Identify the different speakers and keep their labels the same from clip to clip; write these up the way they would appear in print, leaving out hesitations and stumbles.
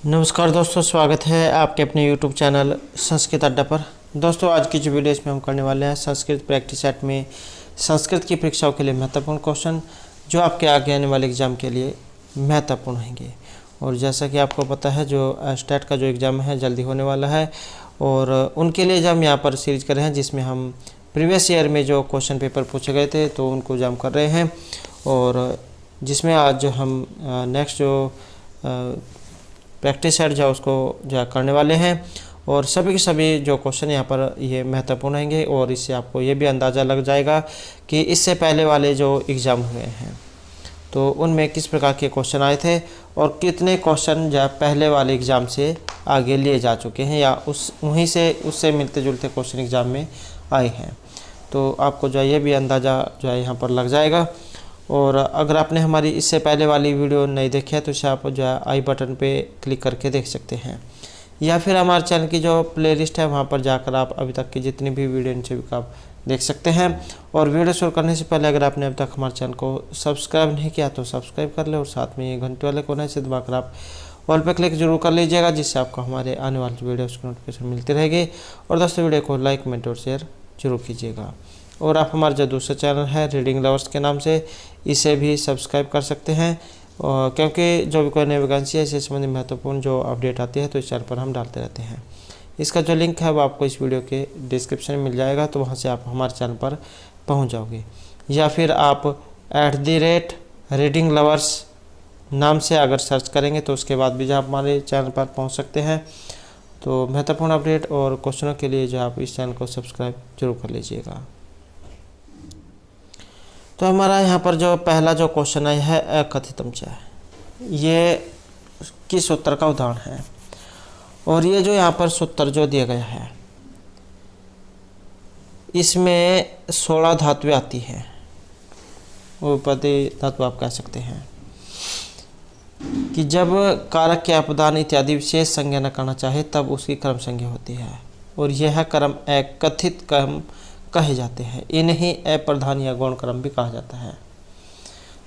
Speaker 1: नमस्कार दोस्तों, स्वागत है आपके अपने YouTube चैनल संस्कृत अड्डा पर। दोस्तों, आज की जो वीडियो इसमें हम करने वाले हैं संस्कृत प्रैक्टिस सेट में संस्कृत की परीक्षाओं के लिए महत्वपूर्ण क्वेश्चन जो आपके आगे आने वाले एग्ज़ाम के लिए महत्वपूर्ण होंगे। और जैसा कि आपको पता है, जो स्टेट का जो एग्ज़ाम है जल्दी होने वाला है और उनके लिए जो हम यहाँ पर सीरीज कर रहे हैं जिसमें हम प्रीवियस ईयर में जो क्वेश्चन पेपर पूछे गए थे तो उनको जो हम कर रहे हैं, और जिसमें आज जो हम नेक्स्ट जो प्रैक्टिस सेट जो उसको जो करने वाले हैं। और सभी के सभी जो क्वेश्चन यहाँ पर ये महत्वपूर्ण होंगे और इससे आपको ये भी अंदाज़ा लग जाएगा कि इससे पहले वाले जो एग्ज़ाम हुए हैं तो उनमें किस प्रकार के क्वेश्चन आए थे और कितने क्वेश्चन जो पहले वाले एग्ज़ाम से आगे लिए जा चुके हैं या वहीं से उससे मिलते जुलते क्वेश्चन एग्ज़ाम में आए हैं। तो आपको जो है ये भी अंदाज़ा जो है यहाँ पर लग जाएगा। और अगर आपने हमारी इससे पहले वाली वीडियो नहीं देखी है तो इसे आप जो है आई बटन पे क्लिक करके देख सकते हैं, या फिर हमारे चैनल की जो प्लेलिस्ट है वहाँ पर जाकर आप अभी तक की जितनी भी वीडियो इन का आप देख सकते हैं। और वीडियो शुरू करने से पहले अगर आपने अभी तक हमारे चैनल को सब्सक्राइब नहीं किया तो सब्सक्राइब कर ले और साथ में ये घंटे वाले कोने से दबाकर आप ऑल पे क्लिक जरूर कर लीजिएगा, जिससे आपको हमारे आने वाली वीडियो की नोटिफिकेशन मिलती रहेगी। और दोस्तों, वीडियो को लाइक, कमेंट और शेयर जरूर कीजिएगा। और आप हमारा जो दूसरा चैनल है रीडिंग लवर्स के नाम से, इसे भी सब्सक्राइब कर सकते हैं, क्योंकि जो भी कोई नई वैकेंसी है इससे संबंधित महत्वपूर्ण जो अपडेट आती है तो इस चैनल पर हम डालते रहते हैं। इसका जो लिंक है वो आपको इस वीडियो के डिस्क्रिप्शन में मिल जाएगा, तो वहाँ से आप हमारे चैनल पर पहुँच जाओगे, या फिर आप @रीडिंग लवर्स नाम से अगर सर्च करेंगे तो उसके बाद भी जो आप हमारे चैनल पर पहुँच सकते हैं। तो महत्वपूर्ण अपडेट और क्वेश्चनों के लिए जो आप इस चैनल को सब्सक्राइब जरूर कर लीजिएगा। तो हमारा यहाँ पर जो पहला जो क्वेश्चन आया है अकथितम च, ये किस सूत्र का उदाहरण है। और ये जो यहाँ पर सूत्र जो दिया गया है इसमें 16 धातुएं आती हैं, उपपदी धातु आप कह सकते हैं, कि जब कारक के अपदान इत्यादि विशेष संज्ञा न करना चाहे तब उसकी क्रम संज्ञा होती है, और यह क्रम अकथित क्रम कहे जाते हैं। इन्हीं अप्रधान या गौण क्रम भी कहा जाता है।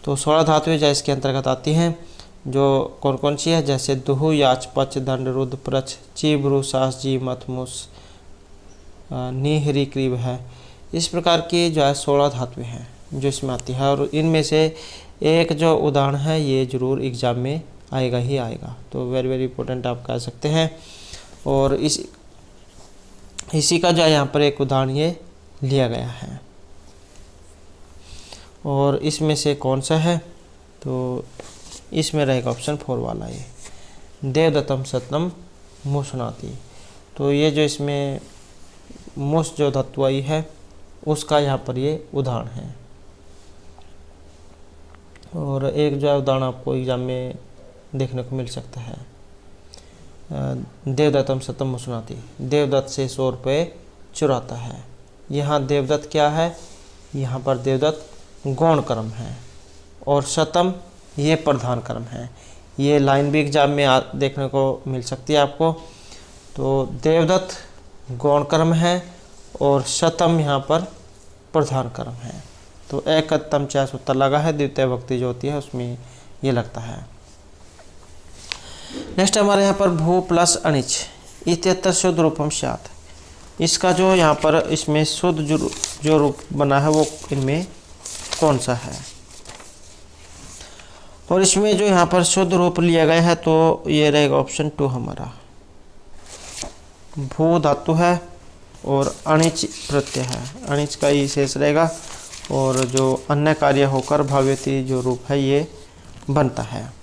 Speaker 1: तो 16 धातुएं जो इसके अंतर्गत आती हैं, जो कौन कौन सी है, जैसे दुहु, याच, पच, दंड, रुद्र, प्रच, ची, भ्रू, सास, जी, मत, मुस, निहरी, क्रीब है। इस प्रकार की जो है 16 धातुएं हैं जो इसमें आती है, और इनमें से एक जो उदाहरण है ये जरूर एग्जाम में आएगा ही आएगा। तो वेरी वेरी इंपॉर्टेंट आप कह सकते हैं। और इसी का जो है यहाँ पर एक उदाहरण ये लिया गया है, और इसमें से कौन सा है, तो इसमें रहेगा ऑप्शन 4 वाला, ये देवदत्तम सतनम मुसनाति। तो ये जो इसमें मुस जो धातु आई है उसका यहाँ पर ये उदाहरण है। और एक जो है उदाहरण आपको एग्जाम में देखने को मिल सकता है, देवदत्तम सतम मुसनाति, देवदत्त से 100 रुपये चुराता है। यहाँ देवदत्त क्या है, यहाँ पर देवदत्त गौण क्रम है और शतम ये प्रधान क्रम है। ये लाइन भी एग्जाम में देखने को मिल सकती है आपको। तो देवदत्त गौण क्रम है और शतम यहाँ पर प्रधान क्रम है। तो एकतम चाहे सूत्र लगा है, द्वितीय भक्ति जो होती है उसमें ये लगता है। नेक्स्ट हमारे यहाँ पर भू प्लस अनिच इत्यत्र शुद्ध रूपम स्यात्। इसका जो यहाँ पर इसमें शुद्ध जो रूप बना है वो इनमें कौन सा है। और इसमें जो यहाँ पर शुद्ध रूप लिया गया है तो ये रहेगा ऑप्शन 2 हमारा। भू धातु है और अणिच प्रत्यय है, अणिच का ही शेष रहेगा, और जो अन्य कार्य होकर भाव्यति जो रूप है ये बनता है।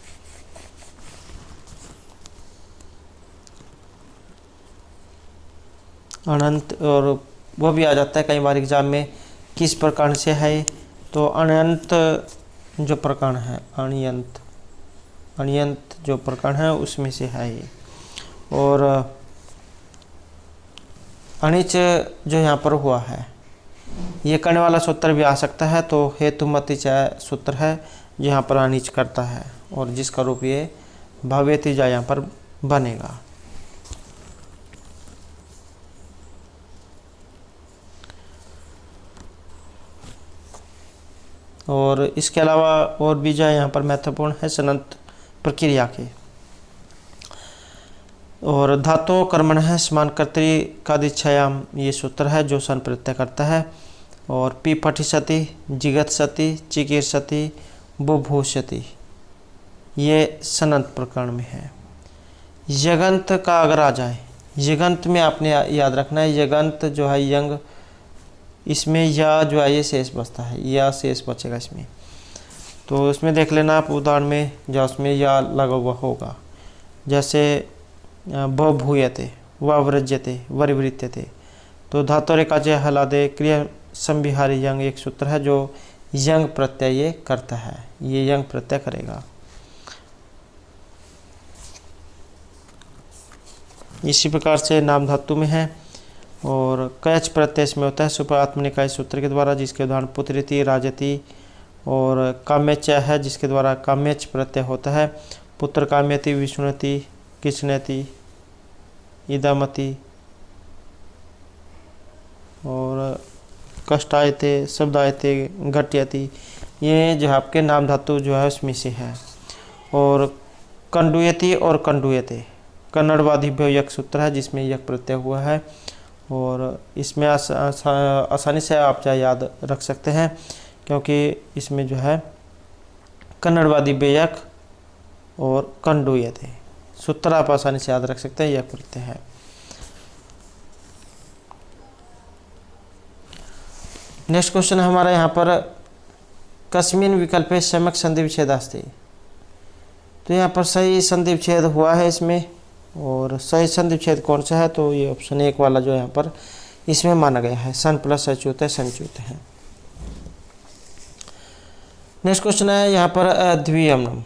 Speaker 1: अनंत, और वो भी आ जाता है कई बार एग्जाम में, किस प्रकार से है। तो अनंत जो प्रकरण है, अनियंत जो प्रकरण है उसमें से है ये। और अनिच जो यहाँ पर हुआ है ये करने वाला सूत्र भी आ सकता है। तो हेतुमति चाहे सूत्र है जो यहाँ पर अनिच करता है, और जिसका रूप ये भव्यति जो यहाँ पर बनेगा। और इसके अलावा और भी जो है यहाँ पर महत्वपूर्ण है सनंत प्रक्रिया के। और धातो कर्मण है समान कर्तरी कादिच्छायाम, ये सूत्र है जो सन प्रत्यय करता है। और पी पठिष्यति, जिगत सति, चिकीर्षति, बुभूषति, ये सनंत प्रकरण में है। यगंत का अगर आ जाए, यगंत में आपने याद रखना है, यगंत जो है यंग, इसमें या जो है ये शेष बचता है, या शेष बचेगा इसमें। तो इसमें देख लेना आप उदाहरण में, जहाँ उसमें या लगा हुआ होगा, जैसे भूयते, वव्रज्यते, वरिवृत्यते। तो धातु रेखाचे हलादे क्रिया संविहारी यंग एक सूत्र है जो यंग प्रत्यय ये करता है, ये यंग प्रत्यय करेगा। इसी प्रकार से नाम धातु में है। और कैच प्रत्यय इसमें होता है सुपर आत्मनिकाय सूत्र के द्वारा, जिसके उदाहरण पुत्रिति, राजति और काम्यच है, जिसके द्वारा काम्यच प्रत्यय होता है। पुत्र काम्यति, विष्णुति, किष्णति, इदामति और कष्टायते, शब्दायते, घट्यति, ये जो आपके नाम धातु जो है उसमें से है। और कंडुयति और कंडुयते कन्नड़वादी यक सूत्र है जिसमें यक प्रत्यय हुआ है। और इसमें आसानी से आप चाहे याद रख सकते हैं, क्योंकि इसमें जो है कन्नड़वादी बेयक और कंडुयते सूत्र आप आसानी से याद रख सकते हैं, यक प्रत्यय है। नेक्स्ट क्वेश्चन हमारा यहाँ पर कस्मिन विकल्पे सम्यक संधि विच्छेद अस्ति। तो यहाँ पर सही संधि विच्छेद हुआ है इसमें, और सही संधि विच्छेद कौन सा है, तो ये ऑप्शन 1 वाला जो यहाँ पर इसमें माना गया है, सन प्लस अच्युत है, संच्युत है। नेक्स्ट क्वेश्चन है यहाँ पर द्वियमनम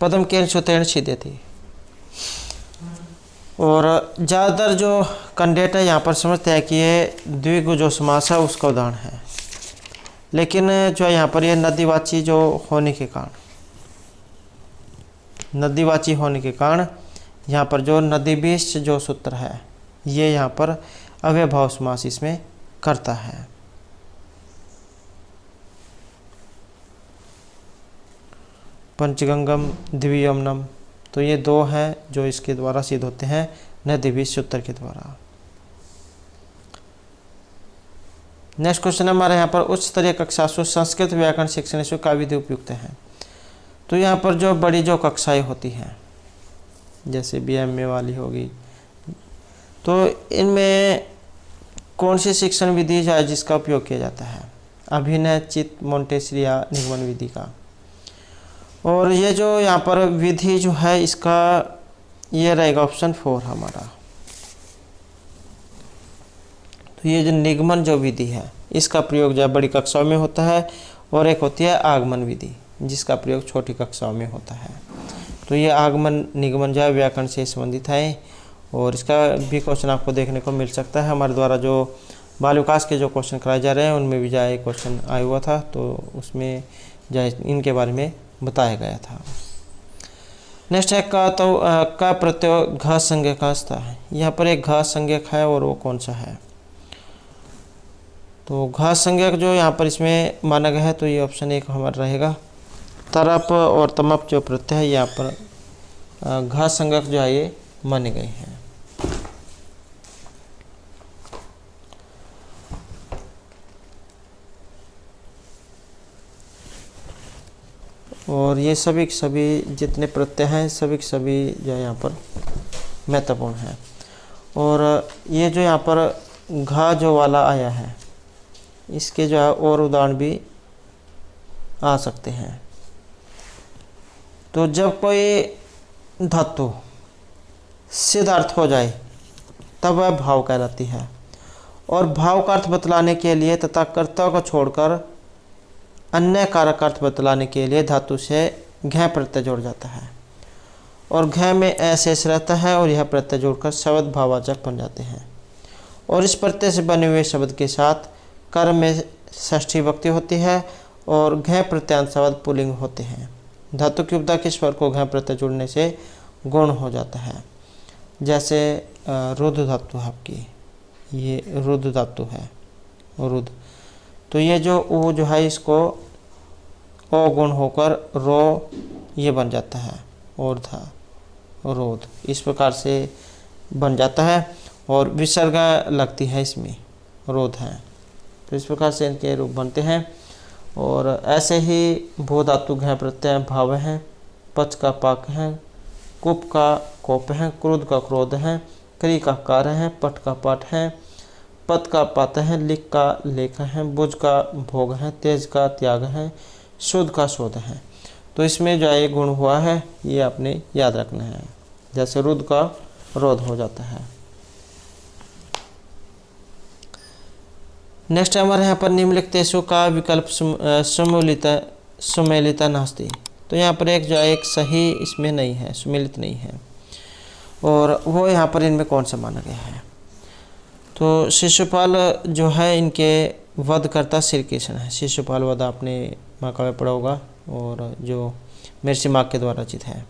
Speaker 1: पदम केन सूत्रेण छिद्यते। और ज़्यादातर जो कैंडिडेट है यहाँ पर समझते हैं कि ये द्विगु जो समास है उसका उदाहरण है, लेकिन जो यहाँ पर ये नदीवाची जो होने के कारण, नदीवाची होने के कारण यहाँ पर जो नदीबीश जो सूत्र है ये यहाँ पर अव्ययभाव समास इसमें करता है। पंचगंगम, द्वियमनम, तो ये 2 हैं जो इसके द्वारा सिद्ध होते हैं नदीबीश सूत्र के द्वारा। नेक्स्ट क्वेश्चन हमारे यहाँ पर उच्च स्तरीय कक्षा संस्कृत व्याकरण शिक्षण से का विधि उपयुक्त है। तो यहाँ पर जो बड़ी जो कक्षाएं होती हैं जैसे BMA वाली होगी, तो इनमें कौन सी शिक्षण विधि है जिसका उपयोग किया जाता है, अभिनय, चित्त, मोंटेसरी या निगमन विधि का। और ये जो यहाँ पर विधि जो है इसका ये रहेगा ऑप्शन 4 हमारा। तो ये जो निगमन जो विधि है इसका प्रयोग जो बड़ी कक्षाओं में होता है, और एक होती है आगमन विधि जिसका प्रयोग छोटी कक्षाओं में होता है। तो ये आगमन निगमन जो है व्याकरण से संबंधित है, और इसका भी क्वेश्चन आपको देखने को मिल सकता है। हमारे द्वारा जो बाल विकास के जो क्वेश्चन कराए जा रहे हैं उनमें भी जाए क्वेश्चन आया हुआ था, तो उसमें जाए इनके बारे में बताया गया था। नेक्स्ट है का, तो का प्रत्यय घ संज्ञक था। यहाँ पर एक घ संज्ञक है और वो कौन सा है, तो घ संज्ञक जो यहाँ पर इसमें माना गया है, तो ये ऑप्शन 1 हमारा रहेगा। तरप और तमप जो प्रत्यय है यहाँ पर घ संज्ञक जो है ये माने गए हैं। और ये सभी के सभी जितने प्रत्यय हैं सभी के सभी जो है यहाँ पर महत्वपूर्ण है। और ये जो यहाँ पर घा जो वाला आया है इसके जो है और उदाहरण भी आ सकते हैं। तो जब कोई धातु सिद्ध अर्थ हो जाए तब वह भाव कहलाती है, और भाव का अर्थ बतलाने के लिए तथा कर्ता को छोड़कर अन्य कारक अर्थ बतलाने के लिए धातु से घ प्रत्यय जोड़ जाता है, और घ में शेष रहता है, और यह प्रत्यय जोड़कर शब्द भाववाचक बन जाते हैं। और इस प्रत्यय से बने हुए शब्द के साथ कर्म में षष्ठी विभक्ति होती है, और घ प्रत्यांत शब्द पुल्लिंग होते हैं। धातु की उपदा के स्वर को घ प्रत्यय जोड़ने से गुण हो जाता है। जैसे रुद्र धातु है आपकी, ये रुद्र धातु है रुद्र, तो ये जो ऊ जो है इसको ओ गुण होकर रो ये बन जाता है और था रोध, इस प्रकार से बन जाता है और विसर्ग लगती है इसमें, रोध है। तो इस प्रकार से इनके रूप बनते हैं। और ऐसे ही भू धातु घ प्रत्यय भाव है, पच का पाक है, कुप का कोप है, क्रोध का क्रोध है, क्री का कार्य है, पट का पट है, पत का पत है, लिख का लेख है, बुझ का भोग है, तेज का त्याग है, शुद्ध का शोध है। तो इसमें जो ये गुण हुआ है ये आपने याद रखना है, जैसे रुद्ध का रोध हो जाता है। नेक्स्ट हमारे यहाँ पर निम्नलिखितेषु का विकल्प सुमेलिता नास्ति। तो यहाँ पर एक जो है एक सही इसमें नहीं है, सुमेलित नहीं है, और वो यहाँ पर इनमें कौन सा माना गया है। तो शिशुपाल जो है इनके वध करता श्री कृष्ण है। शिशुपाल वध आपने महाकाव्य पढ़ा होगा, और जो महर्षि मार्ग के द्वारा रचित है।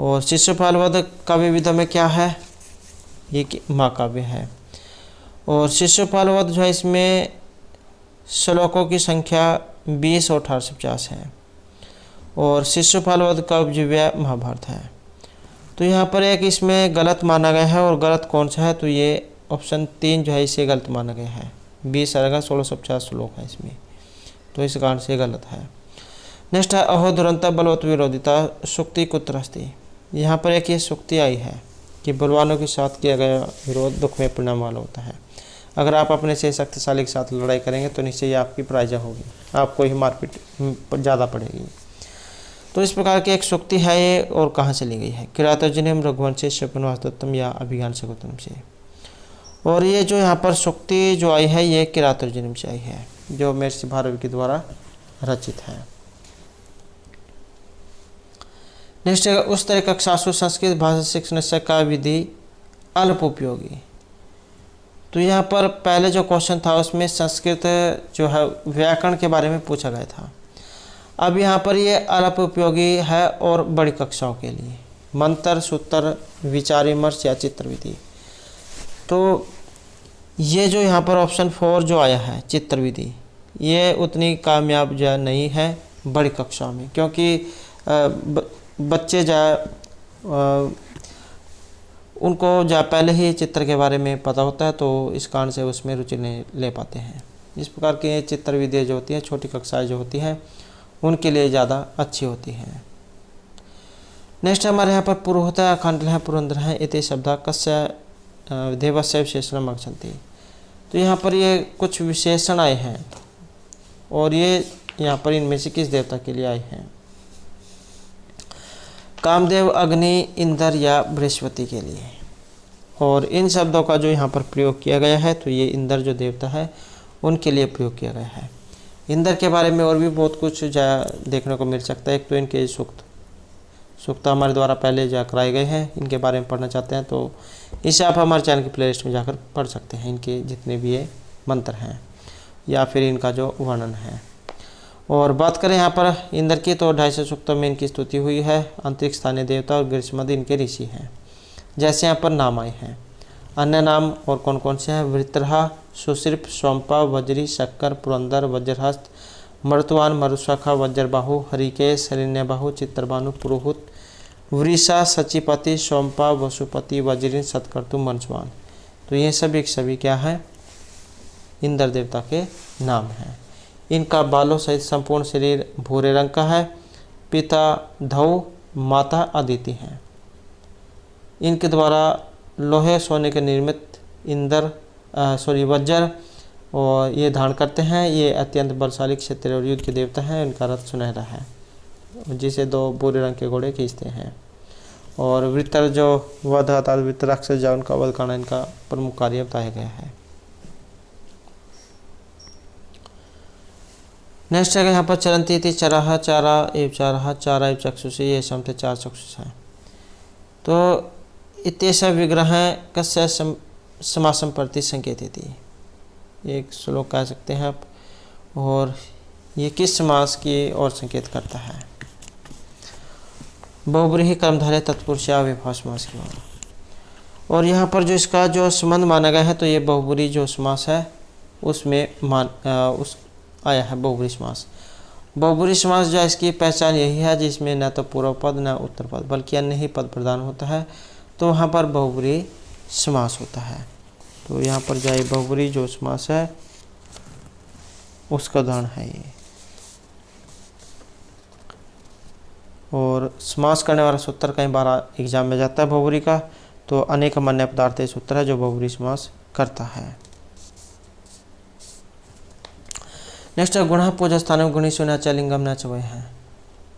Speaker 1: और शिशुपाल वध काव्य विधा में क्या है, ये महाकाव्य है। और शिशुपाल वध जो है इसमें श्लोकों की संख्या 20 और 1850 है, और शिशुपाल वध का उपजीव्य महाभारत है। तो यहाँ पर एक इसमें गलत माना गया है, और गलत कौन सा है, तो ये ऑप्शन 3 जो है इसे गलत माना गया है। 20 आएगा, 1650 श्लोक है इसमें, तो इस कारण से गलत है। नेक्स्ट है अहो दुरंता बलवत विरोधिता सुक्ति कुत्रस्ति। यहाँ पर एक ये सुक्ति आई है कि बलवानों के साथ किया गया विरोध दुख में परिणाम वाला होता है। अगर आप अपने से शक्तिशाली के साथ लड़ाई करेंगे तो निश्चय ही आपकी पराजय होगी, आपको ही मारपीट ज़्यादा पड़ेगी। तो इस प्रकार की एक सुक्ति है ये, और कहाँ से ली गई है, किरातोजनियम रघुवंशी शकुनवास दत्तम या अभिज्ञान शकुंतलम से। और ये जो यहाँ पर सुक्ति जो आई है ये किरातोजनियम से आई है, जो महर्षि भारवी के द्वारा रचित है। नेक्स्ट है उस तरह कक्षासु संस्कृत भाषा शिक्षण से का विधि अल्प उपयोगी। तो यहाँ पर पहले जो क्वेश्चन था उसमें संस्कृत जो है व्याकरण के बारे में पूछा गया था। अब यहाँ पर ये अल्प उपयोगी है और बड़ी कक्षाओं के लिए, मंत्र, सूत्र, विचार विमर्श या चित्र विधि। तो ये जो यहाँ पर ऑप्शन 4 जो आया है चित्र विधि, ये उतनी कामयाब जो नहीं है बड़ी कक्षाओं में, क्योंकि बच्चे उनको पहले ही चित्र के बारे में पता होता है, तो इस कारण से उसमें रुचि नहीं ले पाते हैं। इस प्रकार की चित्र विधियाँ जो होती हैं, छोटी कक्षाएं जो होती हैं, उनके लिए ज़्यादा अच्छी होती हैं। नेक्स्ट हमारे यहाँ पर पुरोहित खंडल है, पुरंदर है, इति शब्द कस्य देवस्य विशेषण मक्षंती। तो यहाँ पर ये कुछ विशेषण आए हैं, और ये यहाँ पर इनमें से किस देवता के लिए आए हैं, कामदेव, अग्नि, इंद्र या बृहस्पति के लिए। और इन शब्दों का जो यहाँ पर प्रयोग किया गया है, तो ये इंद्र जो देवता है उनके लिए प्रयोग किया गया है। इंद्र के बारे में और भी बहुत कुछ देखने को मिल सकता है। एक तो इनके सूक्त हमारे द्वारा पहले कराए गए हैं, इनके बारे में पढ़ना चाहते हैं तो इसे आप हमारे चैनल की प्लेलिस्ट में जाकर पढ़ सकते हैं। इनके जितने भी ये मंत्र हैं या फिर इनका जो वर्णन है। और बात करें यहाँ पर इंद्र की, तो 250 सूक्तों में इनकी स्तुति हुई है। अंतरिक्ष स्थानीय देवता और ग्रीष्मद इनके ऋषि हैं। जैसे यहाँ पर नाम आए हैं, अन्य नाम और कौन कौन से हैं, वृत्रहा, सुशिर्प, सोमपा, वज्री, शक्कर, पुरंदर, वज्रहस्त, मरुतवान, मरुशाखा, वज्रबाहु, हरिकेश, हिरण्यबाहु, चित्रबानु, पुरोहित, वृषा, सचिपति, सोमपा, वसुपति, वज्रिन, सतकर्तु, मनस्वान। तो ये सभी क्या है, इंद्र देवता के नाम हैं। इनका बालों सहित संपूर्ण शरीर भूरे रंग का है। पिता धौ, माता अदिति हैं। इनके द्वारा लोहे सोने के निर्मित वज्र और ये धारण करते हैं। ये अत्यंत बलशाली क्षेत्र और युद्ध के देवता हैं। इनका रथ सुनहरा है, जिसे 2 भूरे रंग के घोड़े खींचते हैं। और वृत्र जो वध अर्थात वृत्र राक्षस जो उनका वध करना इनका प्रमुख कार्य बताया गया है। नेक्स्ट है यहाँ पर चरंती थी, चराह, चारा एव चारा, चारा एव चक्षुषी, ये समते 4 चक्षुष हैं। तो इतेश विग्रह कस्य समासम प्रति संकेत थी, एक श्लोक कह सकते हैं आप। और ये किस समास की ओर संकेत करता है, बहुब्रीहि कर्मधारय तत्पुरुष या विभाव समास की ओर। और यहाँ पर जो इसका जो संबंध माना गया है, तो ये बहुब्रीहि जो समास है उसमें आया है बहुब्रीहि समास। बहुब्रीहि समास जो है इसकी पहचान यही है जिसमें न तो पूर्व पद न उत्तर पद बल्कि अन्य ही पद प्रदान होता है, तो वहाँ पर बहुब्रीहि समास होता है। तो यहाँ पर जो है बहुब्रीहि जो समास है उसका उदाहरण है ये। और समास करने वाला सूत्र कई बार एग्जाम में जाता है बहुब्रीहि का, तो अनेक मन्य पदार्थ सूत्र है जो बहुब्रीहि समास करता है। नेक्स्ट है गुण पूज स्थान गुणी सुना च लिंगम न च वह है।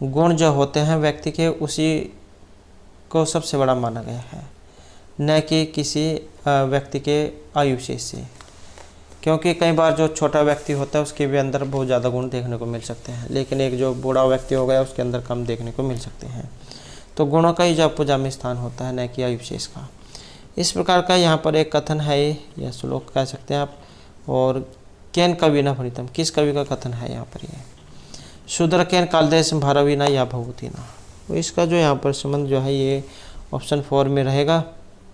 Speaker 1: गुण जो होते हैं व्यक्ति के उसी को सबसे बड़ा माना गया है, न कि किसी व्यक्ति के आयु विशेष से, क्योंकि कई बार जो छोटा व्यक्ति होता है उसके भी अंदर बहुत ज़्यादा गुण देखने को मिल सकते हैं, लेकिन एक जो बूढ़ा व्यक्ति हो गया उसके अंदर कम देखने को मिल सकते हैं। तो गुणों का ही जब पूजा में स्थान होता है, न कि आयु विशेष का। इस प्रकार का यहाँ पर एक कथन है या श्लोक कह सकते हैं आप। और केन कवि न फलितम, किस कवि का कथन है यहाँ पर ये? शूद्र केन कालदेश भारवी ना या भभूति ना। तो इसका जो यहाँ पर संबंध जो है ये ऑप्शन 4 में रहेगा,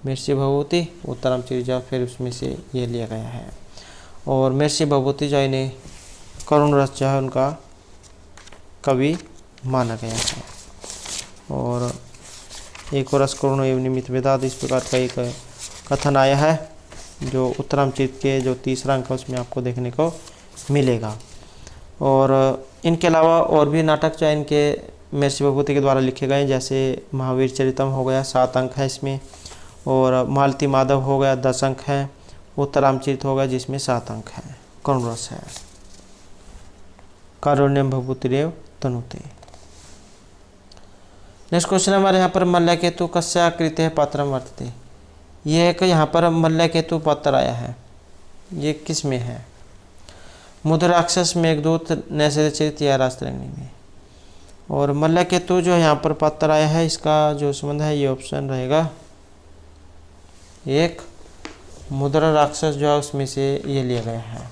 Speaker 1: महर्षि भभूति उत्तरम चिरजा, फिर उसमें से ये लिया गया है। और महर्षि भभूति जो इन्हें करुण रस जो है उनका कवि माना गया है। और एक रस करुण एवं निमित्त वेदात, इस प्रकार का एक कथन आया है जो उत्तरामचरित के जो तीसरा अंक है उसमें आपको देखने को मिलेगा। और इनके अलावा और भी नाटक जो है इनके महर्षि भभूति के द्वारा लिखे गए, जैसे महावीर चरितम हो गया 7 अंक है इसमें, और मालती माधव हो गया 10 अंक है, उत्तरामचरित हो गया जिसमें 7 अंक है, करुण रस है, कारुण्यम भभूतिरेव तनुते। नेक्स्ट क्वेश्चन हमारे यहाँ पर मल्लकेतु कस्या कृते पात्रम वर्तते। ये एक यहाँ पर मल्लकेतु पात्र आया है, ये किस में है? मुद्राक्षस मेघदूत नैषधचरित या राजतरंगिणी में। और मल्लकेतु जो यहाँ पर पात्र आया है इसका जो संबंध है ये ऑप्शन रहेगा एक, मुद्रा राक्षस जो है उसमें से ये लिया गया है।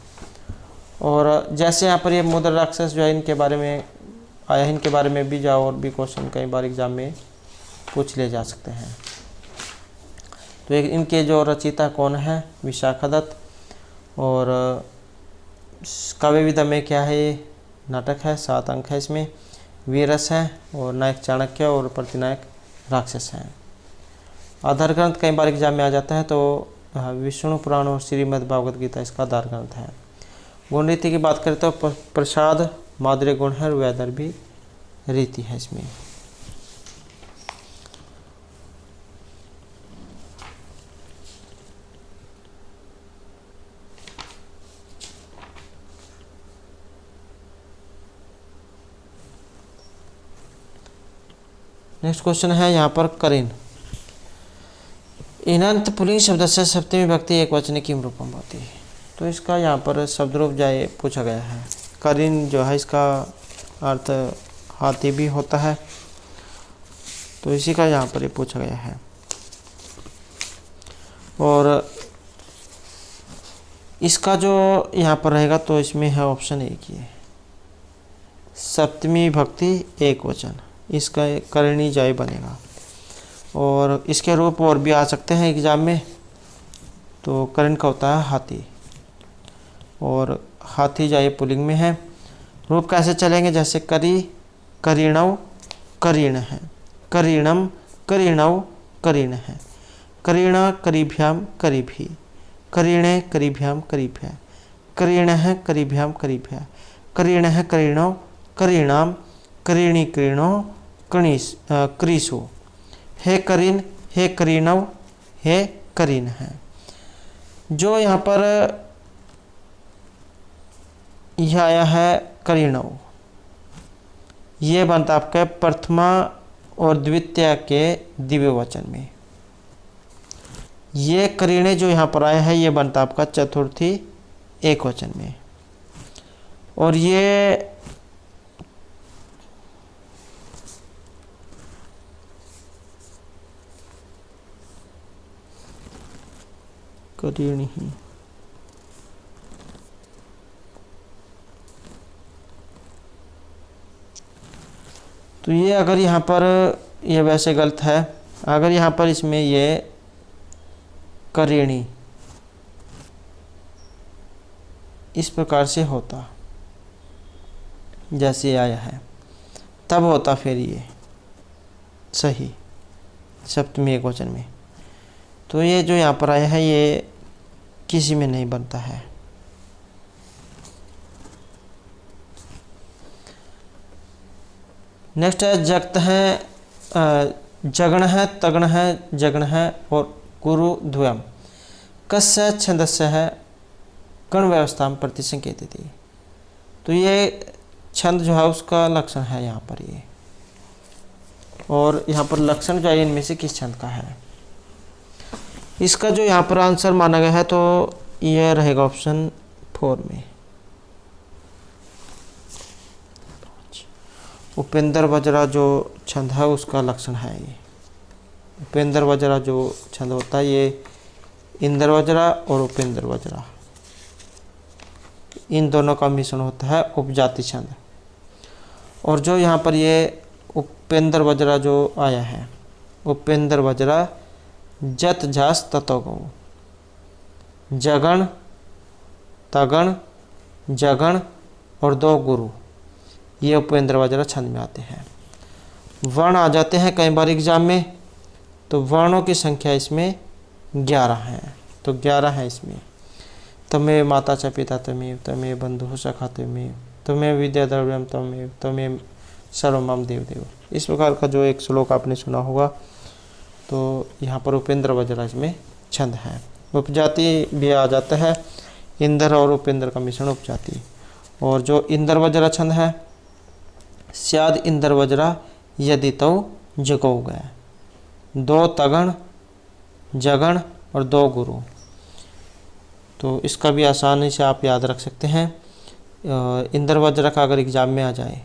Speaker 1: और जैसे यहाँ पर ये मुद्रा राक्षस जो है इनके बारे में आया है, इनके बारे में भी जाओ और भी क्वेश्चन कई बार एग्जाम में पूछ ले जा सकते हैं। तो एक इनके जो रचयिता कौन है? विशाखादत्त। और काव्य विधा में क्या है? ये नाटक है, 7 अंक है इसमें, वीरस है और नायक चाणक्य और प्रतिनायक राक्षस हैं। आधार ग्रंथ कई बार एग्जाम में आ जाता है, तो विष्णु पुराण और श्रीमद् भागवत गीता इसका आधार ग्रंथ है। गुण रीति की बात करें तो प्रसाद माधुर्य गुण है, वैदर भी रीति है इसमें। नेक्स्ट क्वेश्चन है यहाँ पर करीन। इनंत पुलिंग शब्द से सप्तमी विभक्ति एक वचन की रूपम होती है। तो इसका यहाँ पर शब्द रूप जाए पूछा गया है। करीन जो है इसका अर्थ हाथी भी होता है, तो इसी का यहाँ पर ये पूछा गया है। और इसका जो यहाँ पर रहेगा तो इसमें है ऑप्शन एक ही है, सप्तमी विभक्ति एक वचन, इसका करणी जाय बनेगा। और इसके रूप और भी आ सकते हैं एग्जाम में, तो करण का होता है हाथी, और हाथी जाय पुलिंग में है। रूप कैसे चलेंगे? जैसे करी करीणव करीण है, करीणम करीणव करीण है, करीण करीभ्याम करीभी, करीणे करीभ्याम करीभ्या, करीण है करीभ्याम करीभ्या, करीण है करीणव करीणाम, करीणी करीणो क्रीसु, हे करीन हे करीणव हे करीन है। जो यहाँ पर यह आया है करीणव, ये बनता आपका प्रथमा और द्वितीय के दिव्य वचन में। ये करीणे जो यहाँ पर आया है ये बनता आपका चतुर्थी एक वचन में। और ये करीणी ही, तो ये अगर यहाँ पर ये वैसे गलत है, अगर यहाँ पर इसमें ये करीणी इस प्रकार से होता जैसे आया है तब होता फिर ये सही सप्तमी एकवचन में। तो ये जो यहाँ पर आया है ये किसी में नहीं बनता है। नेक्स्ट है जगत है, जगण है, तगण है, जगण है और गुरु द्वयम कस्य छंदस्य है गण व्यवस्था में प्रतिसंकेतित थी। तो ये छंद जो है उसका लक्षण है यहाँ पर ये, और यहाँ पर लक्षण जो है इनमें से किस छंद का है। इसका जो यहाँ पर आंसर माना गया है तो यह रहेगा ऑप्शन 4 में। उपेंद्र वज्रा जो छंद है उसका लक्षण है ये। उपेंद्र वज्रा जो छंद होता है ये इंद्र वज्रा और उपेंद्र वज्रा इन दोनों का मिश्रण होता है उपजाति छंद। और जो यहाँ पर ये उपेंद्र वज्रा जो आया है, उपेंद्र वज्रा जत जास ततो गौ, जगण तगण जगण और 2 गुरु, ये उपेंद्र वज्रा छंद में आते हैं। वर्ण आ जाते हैं कई बार एग्जाम में, तो वर्णों की संख्या इसमें 11 है। तो 11 है इसमें। तमेव माता च पिता तमेव, तमेव बंधु सखा तमेव, तमेव विद्या द्रव्यम तमेव, तमेव सर्वमम देव देव। इस प्रकार का जो एक श्लोक आपने सुना होगा। तो यहाँ पर उपेंद्र वज्रा इसमें छंद है। उपजाति भी आ जाता है, इंद्र और उपेंद्र का मिश्रण उपजाति। और जो इंद्र वज्रा छंद है, स्याद इंद्र वज्रा यदि तो जगो गए, 2 तगण जगण और 2 गुरु। तो इसका भी आसानी से आप याद रख सकते हैं। इंद्र वज्रा का अगर एग्जाम में आ जाए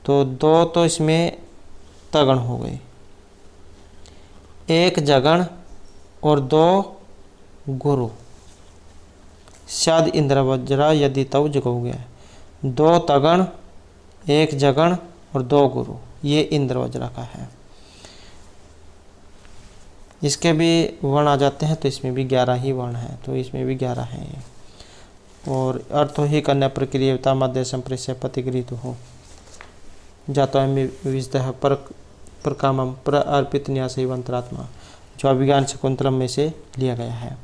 Speaker 1: तो 2 तो इसमें तगण हो गए, 1 जगण और 2 गुरु। शायद इंद्र वज्रा यदि तव जगो गया, 2 तगण 1 जगण और 2 गुरु, ये इंद्र वज्रा का है। इसके भी वर्ण आ जाते हैं, तो इसमें भी 11 ही वर्ण है, तो इसमें भी 11 है ये। और अर्थो ही कन्या प्रक्रियता मध्य संप्रेष्य प्रतिगृहित हो जाता है विजतः पर कामम पर अर्पित न्यासैव अंतरात्मा, जो अभिज्ञान शकुंतलम में से लिया गया है।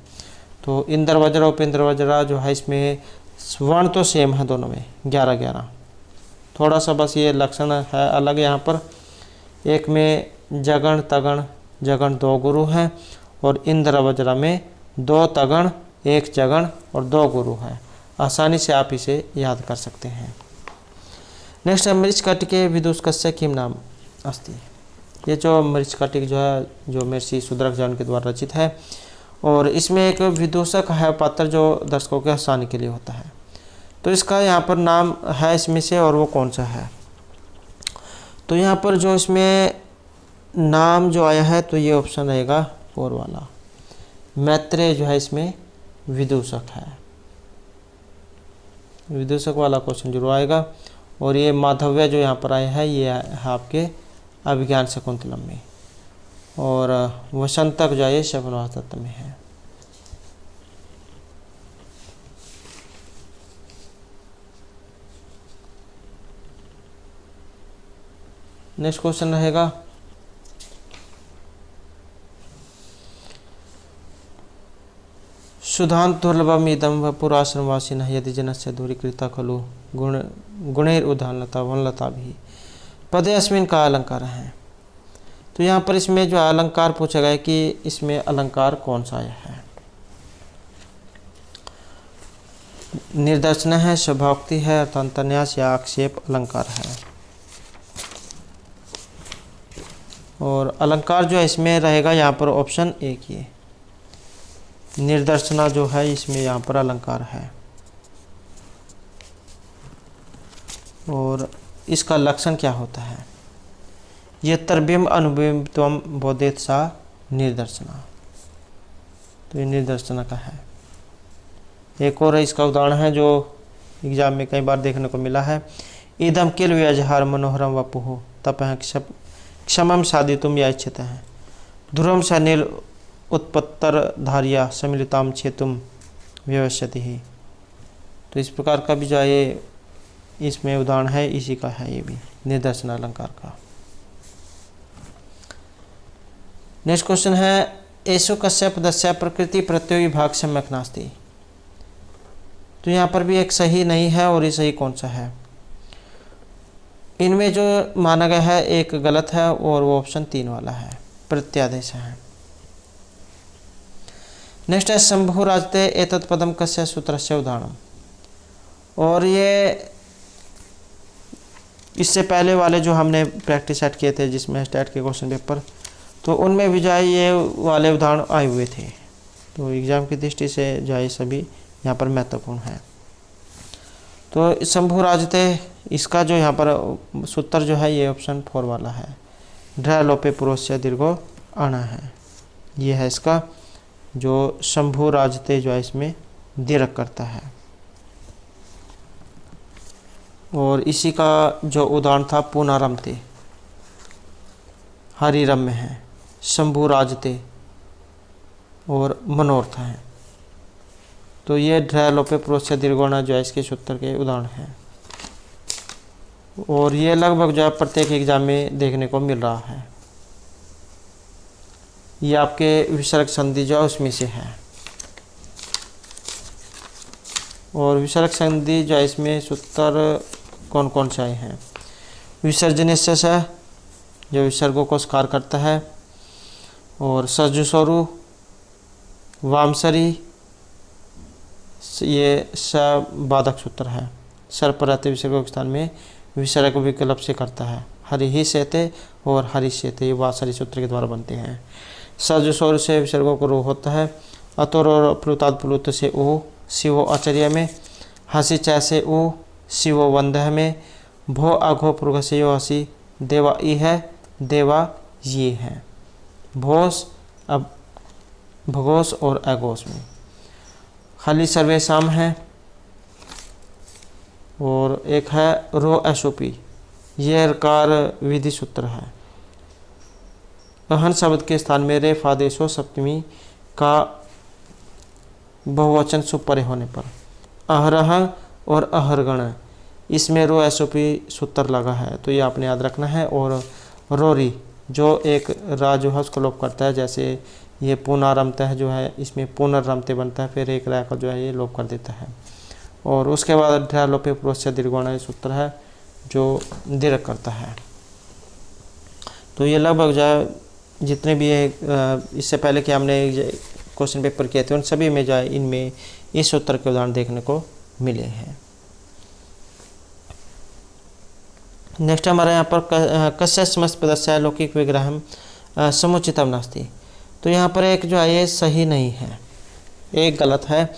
Speaker 1: तो इंद्र वज्रा उपेंद्र वज्रा जो है इसमें वर्ण तो सेम है दोनों में, 11-11। थोड़ा सा बस ये लक्षण है अलग यहाँ पर। एक में जगण तगण जगण 2 गुरु हैं, और इंद्र वज्रा में 2 तगण 1 जगण और 2 गुरु है। आसानी से आप इसे याद कर सकते हैं। नेक्स्ट है मृच्छकटिके विदुषकस्य किम नाम अस्ति। ये जो मृच्छकटिक जो है, जो महर्षि शूद्रक जैन के द्वारा रचित है, और इसमें एक विदूषक है पात्र जो दर्शकों के हंसाने के लिए होता है। तो इसका यहाँ पर नाम है इसमें से, और वो कौन सा है। तो यहाँ पर जो इसमें नाम जो आया है, तो ये ऑप्शन रहेगा 4 वाला। मैत्रेय जो है इसमें विदूषक है, विदूषक वाला क्वेश्चन जरूर आएगा। और ये माधव्य जो यहाँ पर आया है, ये है आपके अभिज्ञान शकुंतलम में, और वसंतक जो है शकुन्तला तत्व में है। नेक्स्ट क्वेश्चन रहेगा सुधांत दुर्लभम इदम व पुराश्रमवासिन यदि जनस्य दूरीकृता खलु गुणैर उदाहरणता वनलता भी पदे अस्मिन का अलंकार है। तो यहाँ पर इसमें जो अलंकार पूछा गया है कि इसमें अलंकार कौन सा आया है। निर्दर्शन है, स्वभावोक्ति है, अर्थांतरन्यास या आक्षेप अलंकार है। और अलंकार जो है इसमें रहेगा यहाँ पर ऑप्शन 1 ये निर्दर्शना जो है इसमें यहाँ पर अलंकार है। और इसका लक्षण क्या होता है, ये तरबिंब अनुबिंबत्वम बोधेत सा निर्दर्शना। तो ये निर्दर्शना का है। एक और इसका उदाहरण है जो एग्जाम में कई बार देखने को मिला है। इदम किल व्यजहार मनोहरम वपुः तपः क्षमम साधितुम या इच्छित है ध्रुवम स नील उत्पत्तर धारिया सम्मिलिताम छेतुम व्यवस्यति ही। तो इस प्रकार का भी जो ये इसमें उदाहरण है, इसी का है ये भी निदर्शन अलंकार का। नेक्स्ट क्वेश्चन है एषु कस्य पदस्य प्रकृति प्रत्यय विभाग सम्यक् नास्ति। तो यहाँ पर भी एक सही नहीं है और ये सही कौन सा है। इनमें जो माना गया है एक गलत है और वो ऑप्शन 3 वाला है, प्रत्यादेश है। नेक्स्ट है शंभु राजते एतत् पदम कस्य सूत्रस्य उदाहरणम। और ये इससे पहले वाले जो हमने प्रैक्टिस सेट किए थे जिसमें स्टैट के क्वेश्चन पेपर, तो उनमें भी जो है ये वाले उदाहरण आए हुए थे। तो एग्ज़ाम की दृष्टि से जो है सभी यहाँ पर महत्वपूर्ण है। तो शंभु राजते इसका जो यहाँ पर सूत्र जो है ये ऑप्शन 4 वाला है, ढ लोपे पुरुष दीर्घो आना है। ये है इसका जो शंभु राजते जो है इसमें दीर्घ करता है। और इसी का जो उदाहरण था पुनरमते, हरिरम्य है, शंभु राजते और मनोर्थ है। तो ये ढ लोपे पुरुष दीर्घोणा जो है इसके सूत्र के उदाहरण हैं। और ये लगभग जो है प्रत्येक एग्जाम में देखने को मिल रहा है। ये आपके विसर्ग संधि जो है उसमें से है। और विसर्ग संधि जो है इसमें सूत्र कौन कौन से आए हैं। विसर्जनेस्य है जो विसर्गों को स्कार करता है, और सजुस्वरु, वामसरी ये बाधक सूत्र है, सर पर रहते विसर्गों के स्थान में विसर्ग विकल्प से करता है। हरि ही सेते और हरि सेते ये वासरी सूत्र के द्वारा बनते हैं। सजुस्वर से विसर्गों को रो होता है। अतोर और प्लुताद प्लुत से ओ शिवो आचार्य में, हसी च से ओ शिवो वंदह में, भो अघो पुरुष से यो हसी देवा ई है, देवा ये है। भोस अब भगोस और अघोष में खाली सर्वेशम है। और एक है रो एसोपी, यह रकार विधि सूत्र है। अहन शब्द के स्थान में रे फादेशो सप्तमी का बहुवचन सुपरे होने पर अहरह और अहरगण, इसमें रो एसोपी सूत्र लगा है, तो ये आपने याद रखना है। और रोरी जो एक राजुहस को लोप करता है, जैसे ये पुनरमते है जो है इसमें पुनर्रमते बनता है, फिर एक राय का जो है ये लोप कर देता है। और उसके बाद ढ लोपे पुरुष दीर्घोण सूत्र है जो दीर्घ करता है। तो ये लगभग जो है जितने भी है इससे पहले कि हमने क्वेश्चन पेपर किए थे उन सभी में जो है इनमें इस सूत्र के उदाहरण देखने को मिले हैं। नेक्स्ट हमारे यहाँ पर कस्य समस्त पदस्य लौकिक विग्रहम समुचितम नास्ति। तो यहाँ पर एक जो है ये सही नहीं है, एक गलत है।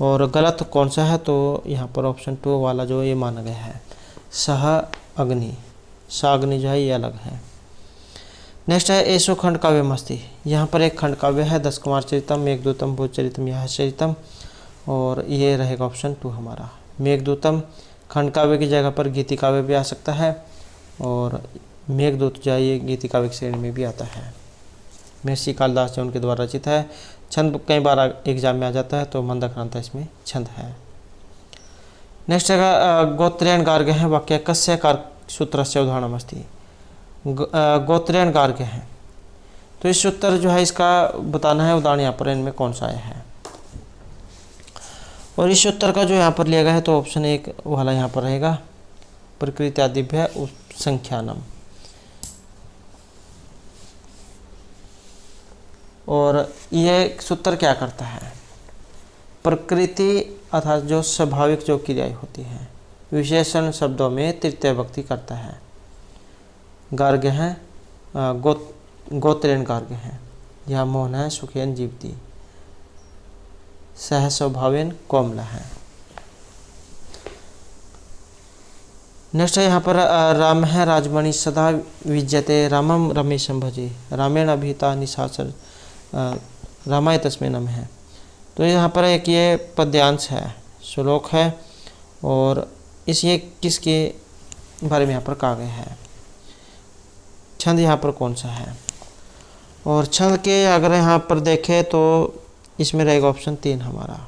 Speaker 1: और गलत कौन सा है, तो यहाँ पर ऑप्शन 2 वाला जो ये माना गया है, सह अग्नि, साग्नि जो है ये अलग है। नेक्स्ट है एसो खंड काव्य मस्ती। यहाँ पर एक खंड काव्य है 10 कुमार चरितम, मेघदूतम, भूचरितम, यह चरितम, और ये रहेगा ऑप्शन 2 हमारा। मेघदूतम खंड काव्य की जगह पर गीति काव्य भी आ सकता है, और मेघदूत जो है ये गीति काव्य की श्रेणी में भी आता है। महर्षि कालिदास जो उनके द्वारा रचित है। छंद कई बार एग्जाम में आ जाता है, तो मंदक्रांता इसमें छंद है। नेक्स्ट है गोत्रेण गार्ग्य है वाक्य कस्य कार सूत्र से उदाहरण अस्ति। गोत्रेण गार्ग्य है, तो इस सूत्र जो है इसका बताना है उदाहरण यहाँ पर इनमें कौन सा आया है। और इस सूत्र का जो यहाँ पर लिया गया है तो ऑप्शन 1 वाला यहाँ पर रहेगा, प्रकृति आदिभ्य उपसंख्यानम। और यह सूत्र क्या करता है, प्रकृति अर्थात जो स्वाभाविक जो क्रियाएं होती हैं विशेषण शब्दों में तृतीय विभक्ति करता है। गार्ग्य है गोत्रेण गार्ग्य है, यह मोहन है सुखेन जीवती, सह स्वभावेन कोमला है। नेक्स्ट है यहाँ पर राम है राजमणि सदा विज्यते रामम रमेशम भजे, रामेण अभिता निशाचर रामाय तस्मै नमः है। तो यहाँ पर एक ये पद्यांश है, श्लोक है, और इस ये किसके बारे में यहाँ पर कहा गया है। छंद यहाँ पर कौन सा है, और छंद के अगर यहाँ पर देखें तो इसमें रहेगा ऑप्शन 3 हमारा,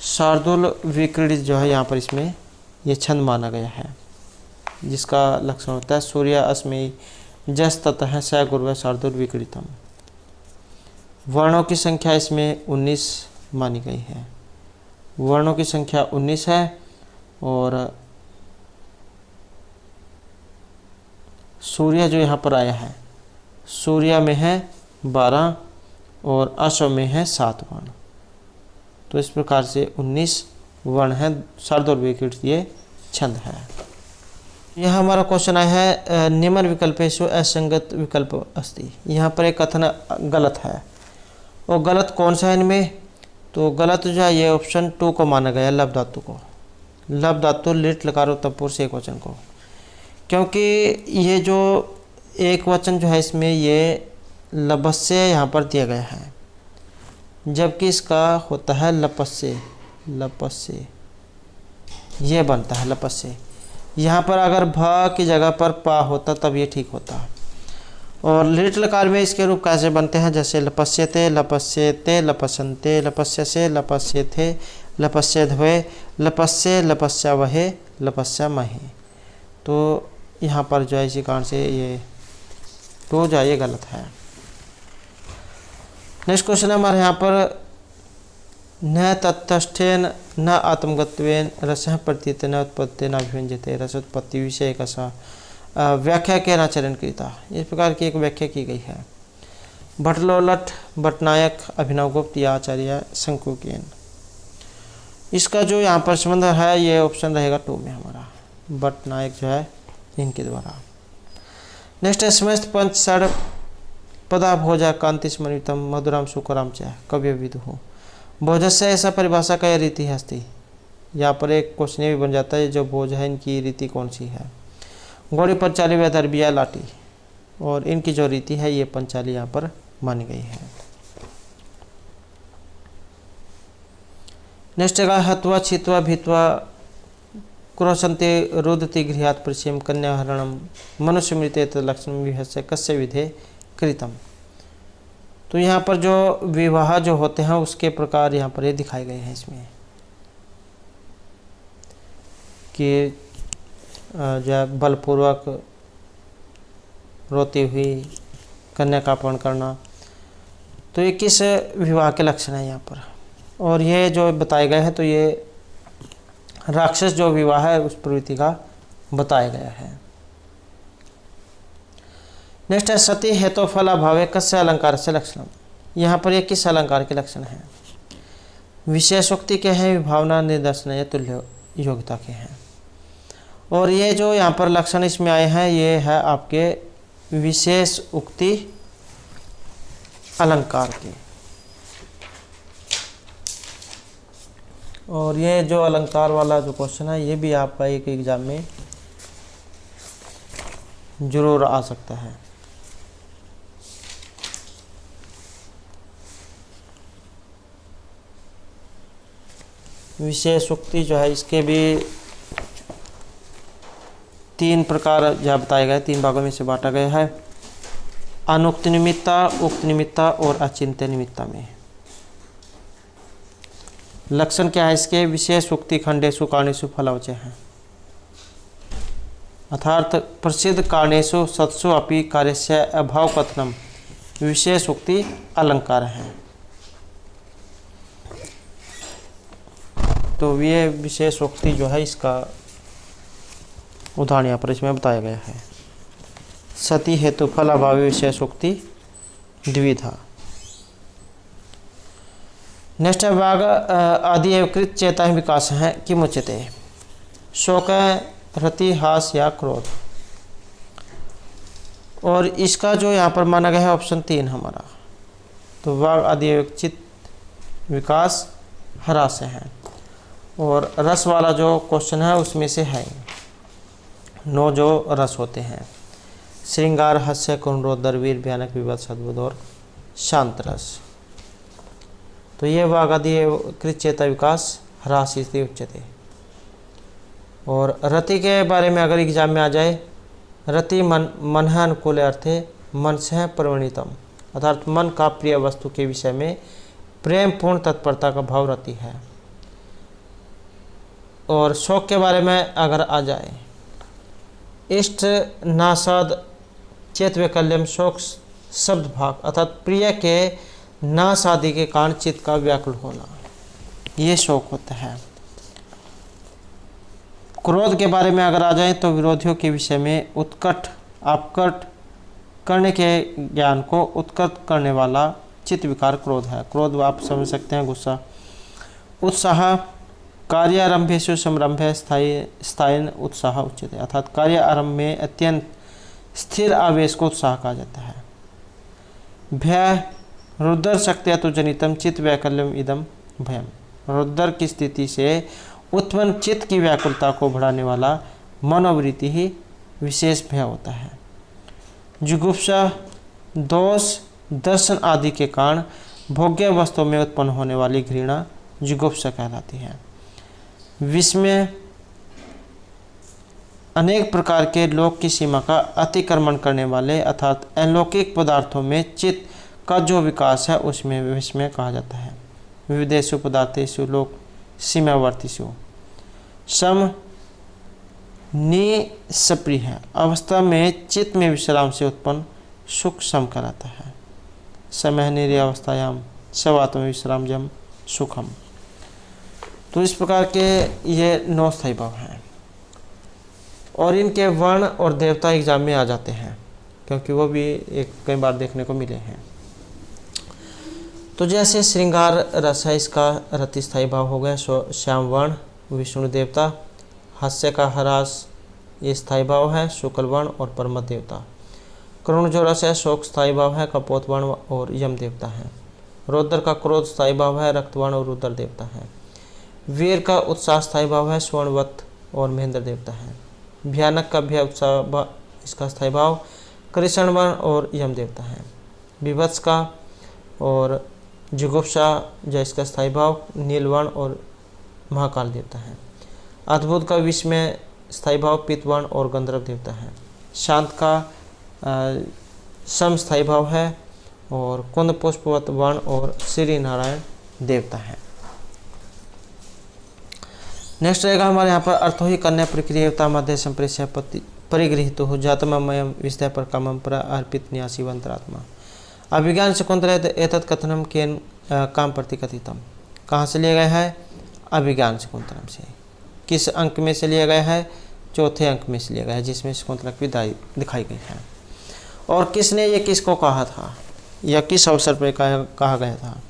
Speaker 1: शार्दुल विक्रीडित जो है यहाँ पर इसमें ये छंद माना गया है, जिसका लक्षण होता है सूर्य अस्मि जस ततः स गुर्व शार्दुर्विकृतम। वर्णों की संख्या इसमें 19 मानी गई है, वर्णों की संख्या 19 है और सूर्य जो यहाँ पर आया है, सूर्य में है 12 और अश्व में है 7 वर्ण। तो इस प्रकार से 19 वर्ण है, शार्दुर्विकृत ये छंद है। यह हमारा क्वेश्चन आया है निम्न विकल्पेषु असंगत विकल्प अस्ति। यहाँ पर एक कथन गलत है, और गलत कौन सा है इनमें? तो गलत जो है ये ऑप्शन 2 को माना गया, लब धातु को, लब धातु लिट लकार तत्पुरुष से एक वचन को, क्योंकि ये जो एक वचन जो है इसमें ये लपस्य यहाँ पर दिया गया है, जबकि इसका होता है लपस्य, लपस्य ये बनता है लपस्य। यहाँ पर अगर भ की जगह पर पा होता तब ये ठीक होता। और लिट लकार में इसके रूप कैसे बनते हैं? जैसे लपस्यते, लपस्यते, लपसन्ते, लपस्यसे, लपस्यथे, लपस्यध्वे, लपस्य, लपस्यावहे, लपस्यामहे। तो यहाँ पर जो है इसी कारण से ये तो जो है ये गलत है। नेक्स्ट क्वेश्चन है हमारे यहाँ पर न तत्स्थेन न आत्मगत्वेन रसः प्रतीयते न उत्पत्ति न अभिव्यंजते रसोत्पत्ति विषय का सा व्याख्या के नाचरण कृता। इस प्रकार की एक व्याख्या की गई है भट्टलोलट, भट्टनायक, अभिनवगुप्त या आचार्य शंकुकेन। इसका जो यहाँ पर संबंध है ये ऑप्शन रहेगा 2 में हमारा, भट्टनायक जो है इनके द्वारा। नेक्स्ट है समस्त पंच षड पदा भोजा कांति स्मृतम मधुराम सुकराम च कव्य विदुः। भोज से ऐसा परिभाषा का रीति है अस्ति। यहाँ पर एक क्वेश्चन भी बन जाता है जो भोज है इनकी रीति कौन सी है? घोड़ी पंचाली व दरबिया लाठी, और इनकी जो रीति है ये पंचाली यहाँ पर मानी गई है। नेक्स्ट है हत्वा छित्वा भित्वा क्रोशंते रुदति गृहात् परिचयम कन्याहरणम मनुष्य मृते तत्लक्षण विहस्य कस्य विधे कृतम। तो यहाँ पर जो विवाह जो होते हैं उसके प्रकार यहाँ पर ये दिखाए गए हैं इसमें कि जो बलपूर्वक रोती हुई कन्या का अपहरण करना। तो ये किस विवाह के लक्षण है यहाँ पर? और ये जो बताए गए हैं तो ये राक्षस जो विवाह है उस प्रवृत्ति का बताया गया है। नेक्स्ट है सती हेतु फलाभावे कस्य अलंकार से लक्षण। यहाँ पर ये किस अलंकार के लक्षण हैं? विशेषोक्ति के हैं, विभावना, निदर्शन या तुल्य योग्यता के हैं। और ये जो यहाँ पर लक्षण इसमें आए हैं ये है आपके विशेष उक्ति अलंकार के। और ये जो अलंकार वाला जो क्वेश्चन है ये भी आपका एक एग्जाम में जरूर आ सकता है। विशेष उक्ति जो है इसके भी 3 प्रकार जो बताए गए, 3 भागों में से बांटा गया है, अनुक्त निमित्ता, उक्त निमित्ता और अचिंत्य निमित्ता में। लक्षण क्या है इसके? विशेष उक्ति खंडेषु कारणेषु फलवचय है, अर्थात प्रसिद्ध कारणेषु सत्सु अपि कार्यस्य अभाव कथनम विशेष उक्ति अलंकार है। तो ये विशेष उक्ति जो है इसका उदाहरण यहाँ पर इसमें बताया गया है। सती हेतु फल अभावी विशेष उक्ति द्विधा। नेक्स्ट है भाग आदि एवकृत चेता विकास है किमुच्यते शोक, रति, हास या क्रोध। और इसका जो यहाँ पर माना गया है ऑप्शन 3 हमारा। तो वाग आदि एवकृत विकास ह्रास है, और रस वाला जो क्वेश्चन है उसमें से है 9 जो रस होते हैं, श्रृंगार, हास्य, कुंरोध, वीर, भयानक, विवाद, सद्बोध और शांत रस। तो ये वागादि कृत चेता विकास ह्रास इति उच्यते। और रति के बारे में अगर एग्जाम में आ जाए, रति मन है अनुकूल अर्थे मन से प्रवणितम, अर्थात मन का प्रिय वस्तु के विषय में प्रेम पूर्ण तत्परता का भाव रति है। और शोक के बारे में अगर आ जाए, इष्ट नासाद चेत वैकल्यम शोक शब्द भाग, अर्थात प्रिय के नासादी के कारण चित्त का व्याकुल होना, ये शोक होता है। क्रोध के बारे में अगर आ जाए तो विरोधियों के विषय में उत्कट अपकट करने के ज्ञान को उत्कट करने वाला चित्त विकार क्रोध है। क्रोध आप समझ सकते हैं गुस्सा। उत्साह कार्यारंभेषु संरंभे स्थायी उत्साह उचित है, अर्थात कार्य आरंभ में अत्यंत स्थिर आवेश को उत्साह कहा जाता है। भय रुद्र शक्ति तो जनितम चित्त वैकल्यम इदम भयम, रुद्र की स्थिति से उत्पन्न चित्त की व्याकुलता को बढ़ाने वाला मनोवृत्ति ही विशेष भय होता है। जुगुप्सा दोष दर्शन आदि के कारण भोग्य वस्तुओं में उत्पन्न होने वाली घृणा जुगुप्सा कहलाती है। विस्मय अनेक प्रकार के लोक की सीमा का अतिक्रमण करने वाले अर्थात अलौकिक पदार्थों में चित्त का जो विकास है उसमें विस्मय कहा जाता है। विविधेषु पदार्थेषु लोक सीमावर्तीषु सम निसप्रिय है, अवस्था में चित्त में विश्राम से उत्पन्न सुख सम कहलाता है। समय निर्य अवस्थायाम सवात्म विश्राम जम सुखम। तो इस प्रकार के ये 9 स्थायी भाव हैं और इनके वर्ण और देवता एग्जाम में आ जाते हैं, क्योंकि वो भी कई बार देखने को मिले हैं। तो जैसे श्रृंगार रस है, इसका रति स्थायी भाव हो गया श्याम वर्ण विष्णु देवता। हास्य का हरास ये स्थायी भाव है शुक्ल वर्ण और परम देवता। करुण जो रस है शोक स्थायी भाव है कपोत वर्ण और यम देवता है। रौद्र का क्रोध स्थायी भाव है रक्तवर्ण और रुद्र देवता है। वीर का उत्साह स्थायी भाव है स्वर्णवत और महेंद्र देवता है। भयानक का भय उत्साह इसका स्थायी भाव कृष्ण वर्ण और यम देवता है। विभत्स का और जुगुप्सा जो इसका स्थायी भाव नीलवर्ण और महाकाल देवता है। अद्भुत का विस्मय स्थायी भाव पितवर्ण और गंधर्व देवता है। शांत का सम स्थायी भाव है और कुंद पुष्पवत वर्ण और श्री नारायण देवता है। नेक्स्ट रहेगा हमारे यहाँ पर अर्थो ही कन्या प्रक्रियता मध्य संप्रेष्य परिगृहित हो जातमयम विषय पर कामम पर अर्पित न्यासी वंतरात्मा। अभिज्ञान शकुंतला एतत् कथनम के काम प्रतिकथितम। कहाँ से लिया गया है? अभिज्ञान शकुंतलम से। किस अंक में से लिया गया है? चौथे अंक में से लिया गया है, जिसमें शकुंतला की विदाई दिखाई गई है। और किसने ये किसको कहा था या किस अवसर पर कहा गया था?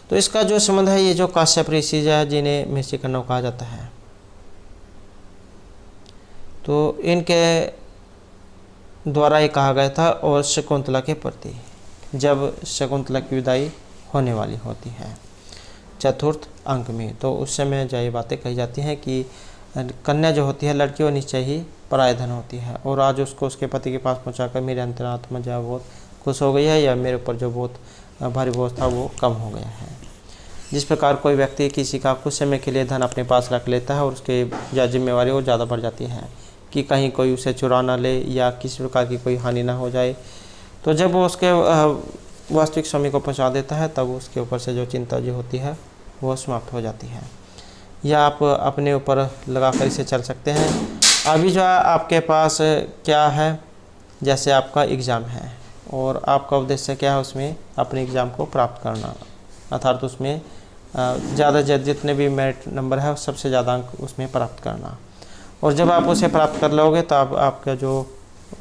Speaker 1: तो इसका जो संबंध है ये जो काश्यप ऋषि है जिन्हें मृषिकण्व कहा जाता है, तो इनके द्वारा ये कहा गया था और शकुंतला के प्रति जब शकुंतला की विदाई होने वाली होती है चतुर्थ अंक में, तो उस समय जो ये बातें कही जाती हैं कि कन्या जो होती है लड़की वो निश्चय ही पराय धन होती है और आज उसको उसके पति के पास पहुंचाकर मेरे अंतरात्मा जो बहुत खुश हो गई है या मेरे ऊपर जो बहुत भारी बोझ था वो कम हो गया है। जिस प्रकार कोई व्यक्ति किसी का कुछ समय के लिए धन अपने पास रख लेता है और उसके जो जिम्मेवारी वो ज़्यादा बढ़ जाती है कि कहीं कोई उसे चुरा ना ले या किसी प्रकार की कोई हानि ना हो जाए, तो जब वो उसके वास्तविक समय को पहुंचा देता है तब उसके ऊपर से जो चिंता जो होती है वो समाप्त हो जाती है। या आप अपने ऊपर लगा कर इसे चल सकते हैं। अभी जो आपके पास क्या है, जैसे आपका एग्ज़ाम है और आपका उद्देश्य क्या है उसमें अपने एग्ज़ाम को प्राप्त करना, अर्थात उसमें ज़्यादा जितने भी मेरिट नंबर है सबसे ज़्यादा अंक उसमें प्राप्त करना। और जब आप उसे प्राप्त कर लोगे तो आपका जो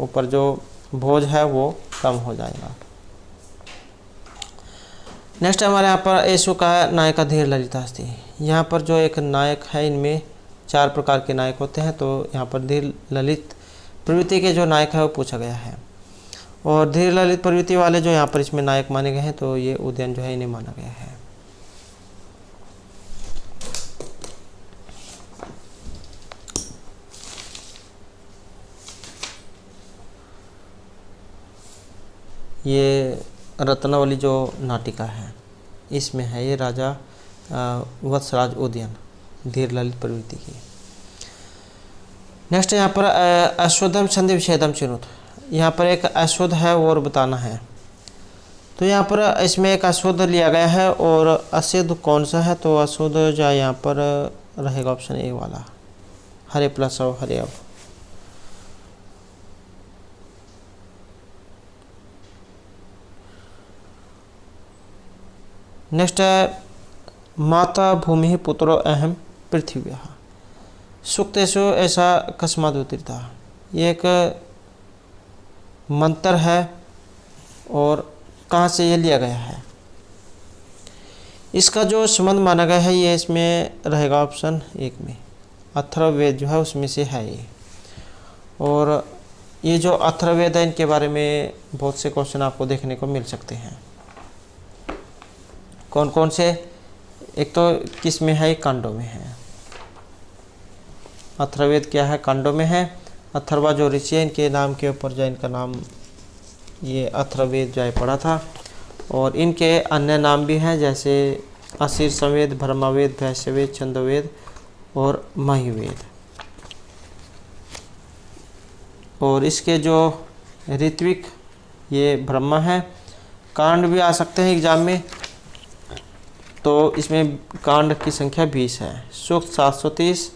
Speaker 1: ऊपर जो बोझ है वो कम हो जाएगा। नेक्स्ट हमारे यहाँ पर ऐसु का है नायका धीर ललितास्ति। यहाँ पर जो एक नायक है, इनमें 4 प्रकार के नायक होते हैं, तो यहाँ पर धीर ललित प्रवृत्ति के जो नायक है वो पूछा गया है। और धीर ललित प्रवृत्ति वाले जो यहाँ पर इसमें नायक माने गए हैं, तो ये उदयन जो है इन्हें माना गया है। ये रत्नावली जो नाटिका है इसमें है, ये राजा वत्सराज उदयन धीर ललित प्रवृत्ति की। नेक्स्ट यहाँ पर अश्वत्थम संधि विषेदम चिनुत। यहाँ पर एक अश्वत्थ है और बताना है, तो यहाँ पर इसमें एक अश्वत्थ लिया गया है और असिद्ध कौन सा है, तो अशुद्ध जो यहाँ पर रहेगा ऑप्शन ए वाला, हरे प्लस अव हरे अव। नेक्स्ट है माता भूमि पुत्रो अहम पृथ्वी सुक्तेषु ऐसा कस्मात् उत्थिता। ये एक मंत्र है और कहाँ से ये लिया गया है। इसका जो संबंध माना गया है ये इसमें रहेगा ऑप्शन एक में, अथर्ववेद जो है उसमें से है ये। और ये जो अथर्ववेद है इनके बारे में बहुत से क्वेश्चन आपको देखने को मिल सकते हैं। कौन कौन से, एक तो किस में है, कांडों में है। अथर्ववेद क्या है, कांडों में है। अथर्वा जो ऋषि है इनके नाम के ऊपर जो इनका नाम ये अथर्ववेद जो है पड़ा था। और इनके अन्य नाम भी हैं जैसे अशीर्षवेद, ब्रह्मवेद, वैश्यवेद, छंदोवेद और महिवेद। और इसके जो ऋत्विक ये ब्रह्मा है। कांड भी आ सकते हैं एग्जाम में, तो इसमें कांड की संख्या 20 है, सूक्त 730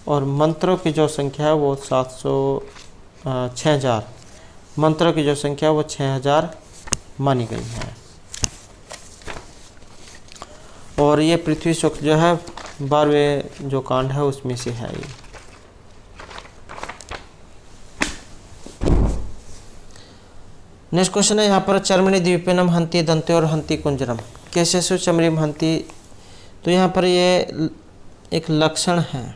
Speaker 1: और मंत्रों की जो संख्या है वो 6000 मंत्रों की जो संख्या वो 6000 मानी गई है। और ये पृथ्वी सूक्त जो है 12वें जो कांड है उसमें से है ये। नेक्स्ट क्वेश्चन है यहाँ पर चर्मणि द्वीपेनम हंति दंते और हंति कुंजरम कैसे सु चमरीम हंति। तो यहाँ पर ये एक लक्षण है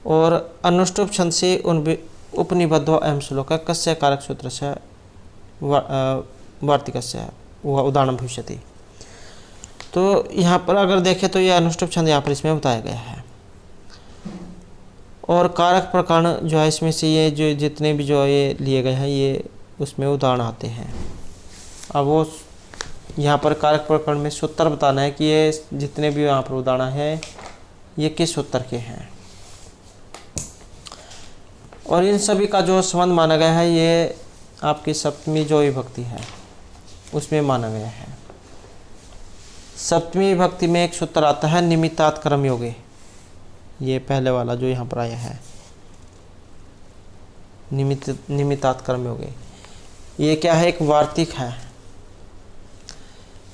Speaker 1: और अनुष्टुप छंद से उपनिबद्धो अहम श्लोक कस्य कारक सूत्र से वार्तिकस्य वह उदाहरण भविष्यति। तो यहाँ पर अगर देखें तो ये अनुष्टुप छंद यहाँ पर इसमें बताया गया है। और कारक प्रकरण जो है इसमें से ये जो जितने भी जो ये लिए गए हैं ये उसमें उदाहरण आते हैं। अब वो यहाँ पर कारक प्रकरण में सूत्र बताना है कि ये जितने भी यहाँ पर उदाहरण है ये किस सूत्र के हैं। और इन सभी का जो संबंध माना गया है ये आपकी सप्तमी जो विभक्ति है उसमें माना गया है। सप्तमी विभक्ति में एक सूत्र आता है निमित्तात् कर्मयोगे, ये पहले वाला जो यहाँ पर आया है निमित्तात् कर्मयोगे। ये क्या है, एक वार्तिक है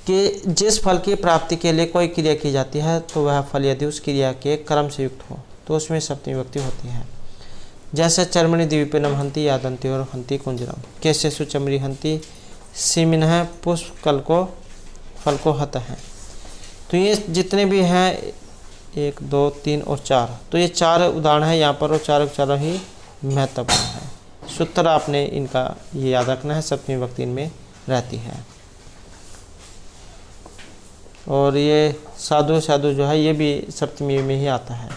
Speaker 1: कि जिस फल की प्राप्ति के लिए कोई क्रिया की जाती है तो वह फल यदि उस क्रिया के क्रम से युक्त हो तो उसमें सप्तमी विभक्ति होती है। जैसे चर्मणि द्वीपेनम हंति या दंति और हंति कुंजरम कैसे सुचमरी हंति सीमिन है पुष्प कल को फल को हत है। तो ये जितने भी हैं 1 2 3 और 4, तो ये 4 उदाहरण है यहाँ पर और चारों ही महत्वपूर्ण है। सूत्र आपने इनका ये याद रखना है, सप्तमी विभक्ति इनमें रहती है। और ये साधु जो है ये भी सप्तमी में ही आता है।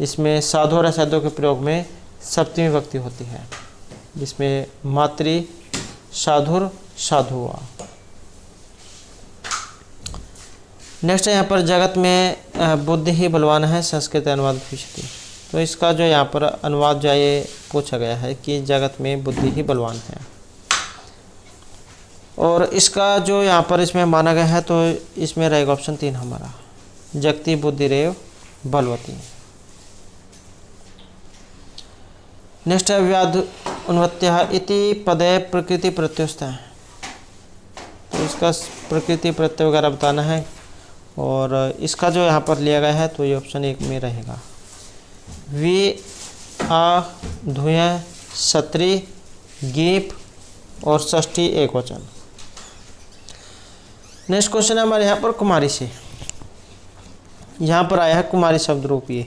Speaker 1: इसमें साधु और असाधु के प्रयोग में सप्तमी विभक्ति होती है जिसमें मातृ साधुर साधु हुआ। नेक्स्ट है यहाँ पर जगत में बुद्धि ही बलवान है संस्कृत अनुवाद पूछती। तो इसका जो यहाँ पर अनुवाद जो ये पूछा गया है कि जगत में बुद्धि ही बलवान है। और इसका जो यहाँ पर इसमें माना गया है तो इसमें रहेगा ऑप्शन 3 हमारा, जगति बुद्धिरेव बलवती। नेक्स्ट है व्याध उन्वत्या इति पदे प्रकृति प्रत्युस्त है। तो इसका प्रकृति प्रत्यय वगैरह बताना है। और इसका जो यहाँ पर लिया गया है तो ये ऑप्शन 1 में रहेगा। वी आ धुय सत्री गीप और षष्ठी एक वचन। नेक्स्ट क्वेश्चन है हमारे यहाँ पर कुमारी से। यहाँ पर आया है कुमारी शब्द रूप, ये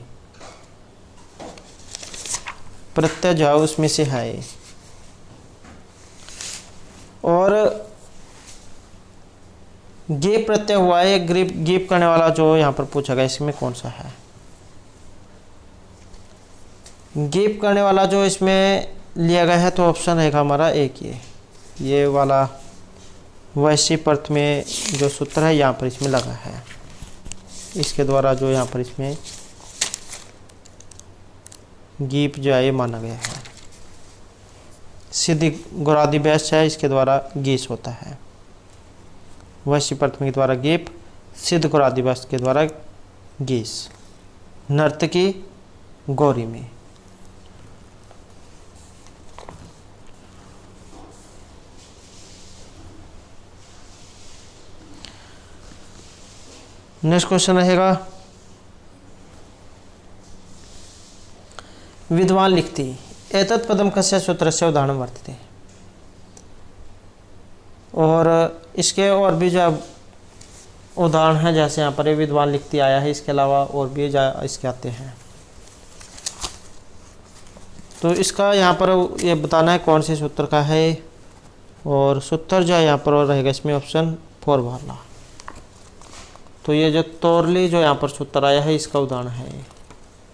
Speaker 1: प्रत्यय जो है उसमें से है। और गीप प्रत्यय हुआ है, गीप करने वाला जो यहाँ पर पूछा गया इसमें कौन सा है। गीप करने वाला जो इसमें लिया गया है तो ऑप्शन रहेगा हमारा एक ये वाला वैश्विक अर्थ में जो सूत्र है यहाँ पर इसमें लगा है। इसके द्वारा जो यहाँ पर इसमें गीप जो है ये माना गया है। सिद्धि गुरादि बैस है, इसके द्वारा गीस होता है। वैश्विक अर्थ के द्वारा गीप, सिद्ध गुरादि बैस के द्वारा गीस। नर्तकी गौरी में। नेक्स्ट क्वेश्चन रहेगा विद्वान लिखति एतत् पदम कस्य सूत्रस्य उदाहरणं वर्तते। और इसके और भी जो उदाहरण हैं, जैसे यहाँ पर ये विद्वान लिखति आया है, इसके अलावा और भी इसके आते हैं। तो इसका यहाँ पर ये बताना है कौन से सूत्र का है, और सूत्र जो है यहाँ पर रहेगा इसमें ऑप्शन 4 वाला। तो ये जो तोरली जो यहाँ पर सूत्र आया है इसका उदाहरण है।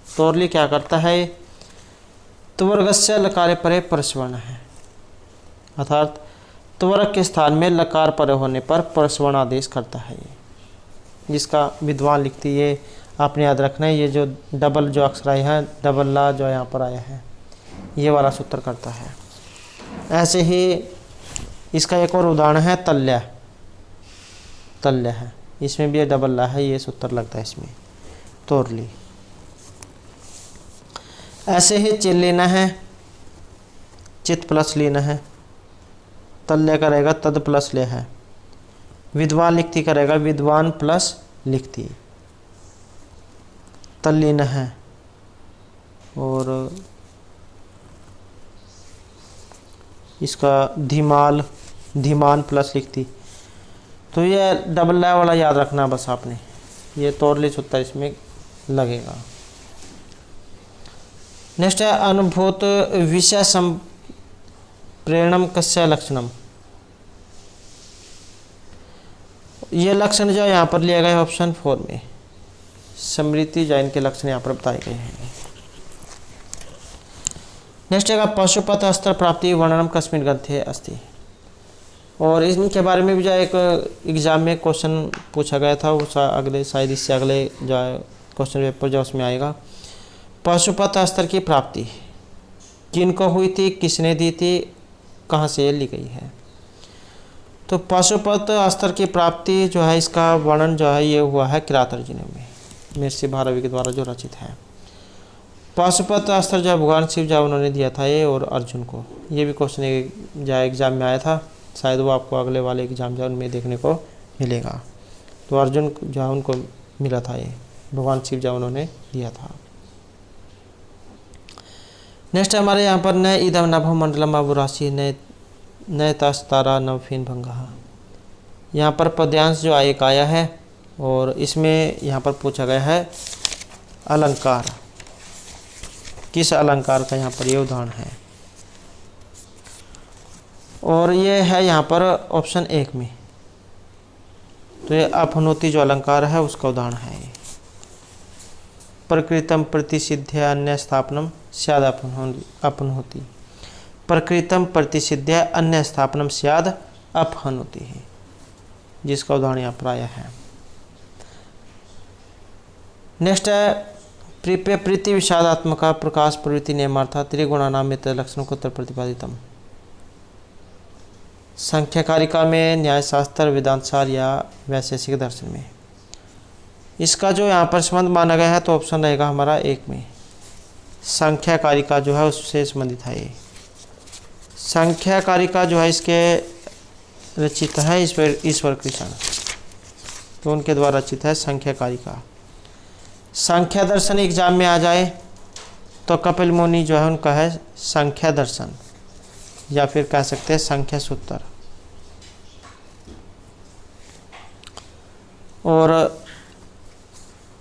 Speaker 1: तोरली क्या करता है, त्वर्गस्य लकारे परे परस्वर्ण है, अर्थात त्वरक के स्थान में लकार परे होने पर परस्वर्ण आदेश करता है। जिसका विद्वान लिखती ये आपने याद रखना है। ये जो डबल जो अक्षर आए हैं, डबल ला जो यहाँ पर आया है, ये वाला सूत्र करता है। ऐसे ही इसका एक और उदाहरण है तल्य। तल्य है, इसमें भी ये डबल ला है, ये सूत्र लगता है इसमें, तोरली। ऐसे ही चिल लेना है, चित प्लस लेना है। तल्य करेगा तद प्लस ले है। विद्वान लिखती करेगा विद्वान प्लस लिखती। तल्लीन है, और इसका धीमाल धीमान प्लस लिखती। तो ये डबल ला वाला याद रखना बस आपने, ये तोरली सूत्र इसमें लगेगा। नेक्स्ट है अनुभूत विषय संप्रेरणम कस्य लक्षणम। ये लक्षण जो यहाँ पर लिया गया है ऑप्शन 4 में, स्मृति जैन के लक्षण यहाँ पर बताए गए हैं। नेक्स्ट है पशुपत अस्त्र प्राप्ति वर्णनम कस्मिन् ग्रंथे अस्ति। और इनके बारे में भी जो एक एग्जाम में क्वेश्चन पूछा गया था, वो अगले शायद इससे अगले जो क्वेश्चन पेपर जो उसमें आएगा। पशुपत अस्त्र की प्राप्ति किनको हुई थी, किसने दी थी, कहाँ से ली गई है। तो पशुपत अस्त्र की प्राप्ति जो है इसका वर्णन जो है ये हुआ है किरात अर्जुन में, महर्षि भारवी के द्वारा जो रचित है। पाशुपत अस्त्र जो भगवान शिव जो उन्होंने दिया था ये और अर्जुन को। ये भी क्वेश्चन जो एग्जाम में आया था, शायद वो आपको अगले वाले एग्जाम जो उनमें देखने को मिलेगा। तो अर्जुन जो उनको मिला था, ये भगवान शिव जो उन्होंने दिया था। नेक्स्ट हमारे यहाँ पर नए इदम नभ मंडलम अबुराशी नए तारा नवफीन भंगा। यहाँ पर पद्यांश जो एक आया है और इसमें यहाँ पर पूछा गया है अलंकार, किस अलंकार का यहाँ पर ये उदाहरण है। और ये है यहाँ पर ऑप्शन 1 में। तो ये अपनोति जो अलंकार है उसका उदाहरण है। प्रकृतम प्रतिसिद्ध्य अन्य स्थापनम स्याद अपनोति। प्रकृतम प्रतिसिद्ध्य अन्य स्थापनम स्याद अपहनोति है, जिसका उदाहरण यहाँ पर आया है। नेक्स्ट है प्रीति विषादात्मका प्रकाश प्रवृत्ति नियमार्था त्रिगुणानामित लक्षण को प्रतिपादितम। संख्याकारिका में, न्यायशास्त्र, वेदांतसार या वैशेषिक दर्शन में। इसका जो यहाँ पर संबंध माना गया है तो ऑप्शन रहेगा हमारा 1 में। संख्याकारिका जो है उससे संबंधित है ये। संख्याकारिका जो है इसके रचित है ईश्वर कृष्ण, तो उनके द्वारा रचित है संख्याकारिका। संख्या दर्शन एग्जाम में आ जाए तो कपिल मुनि जो है उनका है संख्या दर्शन, या फिर कह सकते हैं संख्या सूत्र। और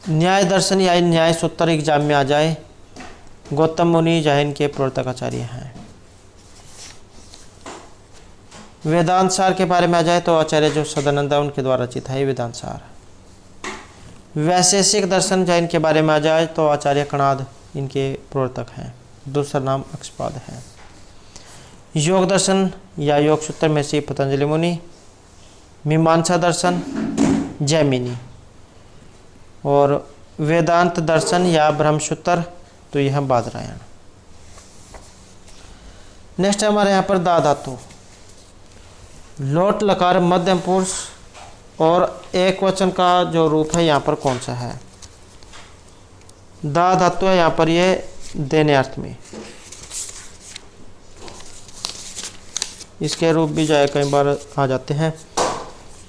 Speaker 1: न्याय दर्शन या न्याय सूत्र एग्जाम में आ जाए, गौतम मुनि जो है इनके प्रवर्तक आचार्य हैं। वेदांत सार के बारे में आ जाए तो आचार्य जो सदानंद उनके द्वारा रचित है वेदांत सार। वैशेषिक दर्शन जो इनके बारे में आ जाए तो आचार्य कणाद इनके प्रवर्तक हैं, दूसरा नाम अक्षपाद है। योग दर्शन या योग सूत्र में से पतंजलि मुनि। मीमांसा दर्शन जैमिनी। और वेदांत दर्शन या ब्रह्मसूत्र तो यह बादरायण। नेक्स्ट हमारे यहाँ पर दा धातु, लोट लकार मध्यम पुरुष और एक वचन का जो रूप है यहाँ पर कौन सा है। दा धातु है यहाँ पर ये देने अर्थ में, इसके रूप भी जो है कई बार आ जाते हैं।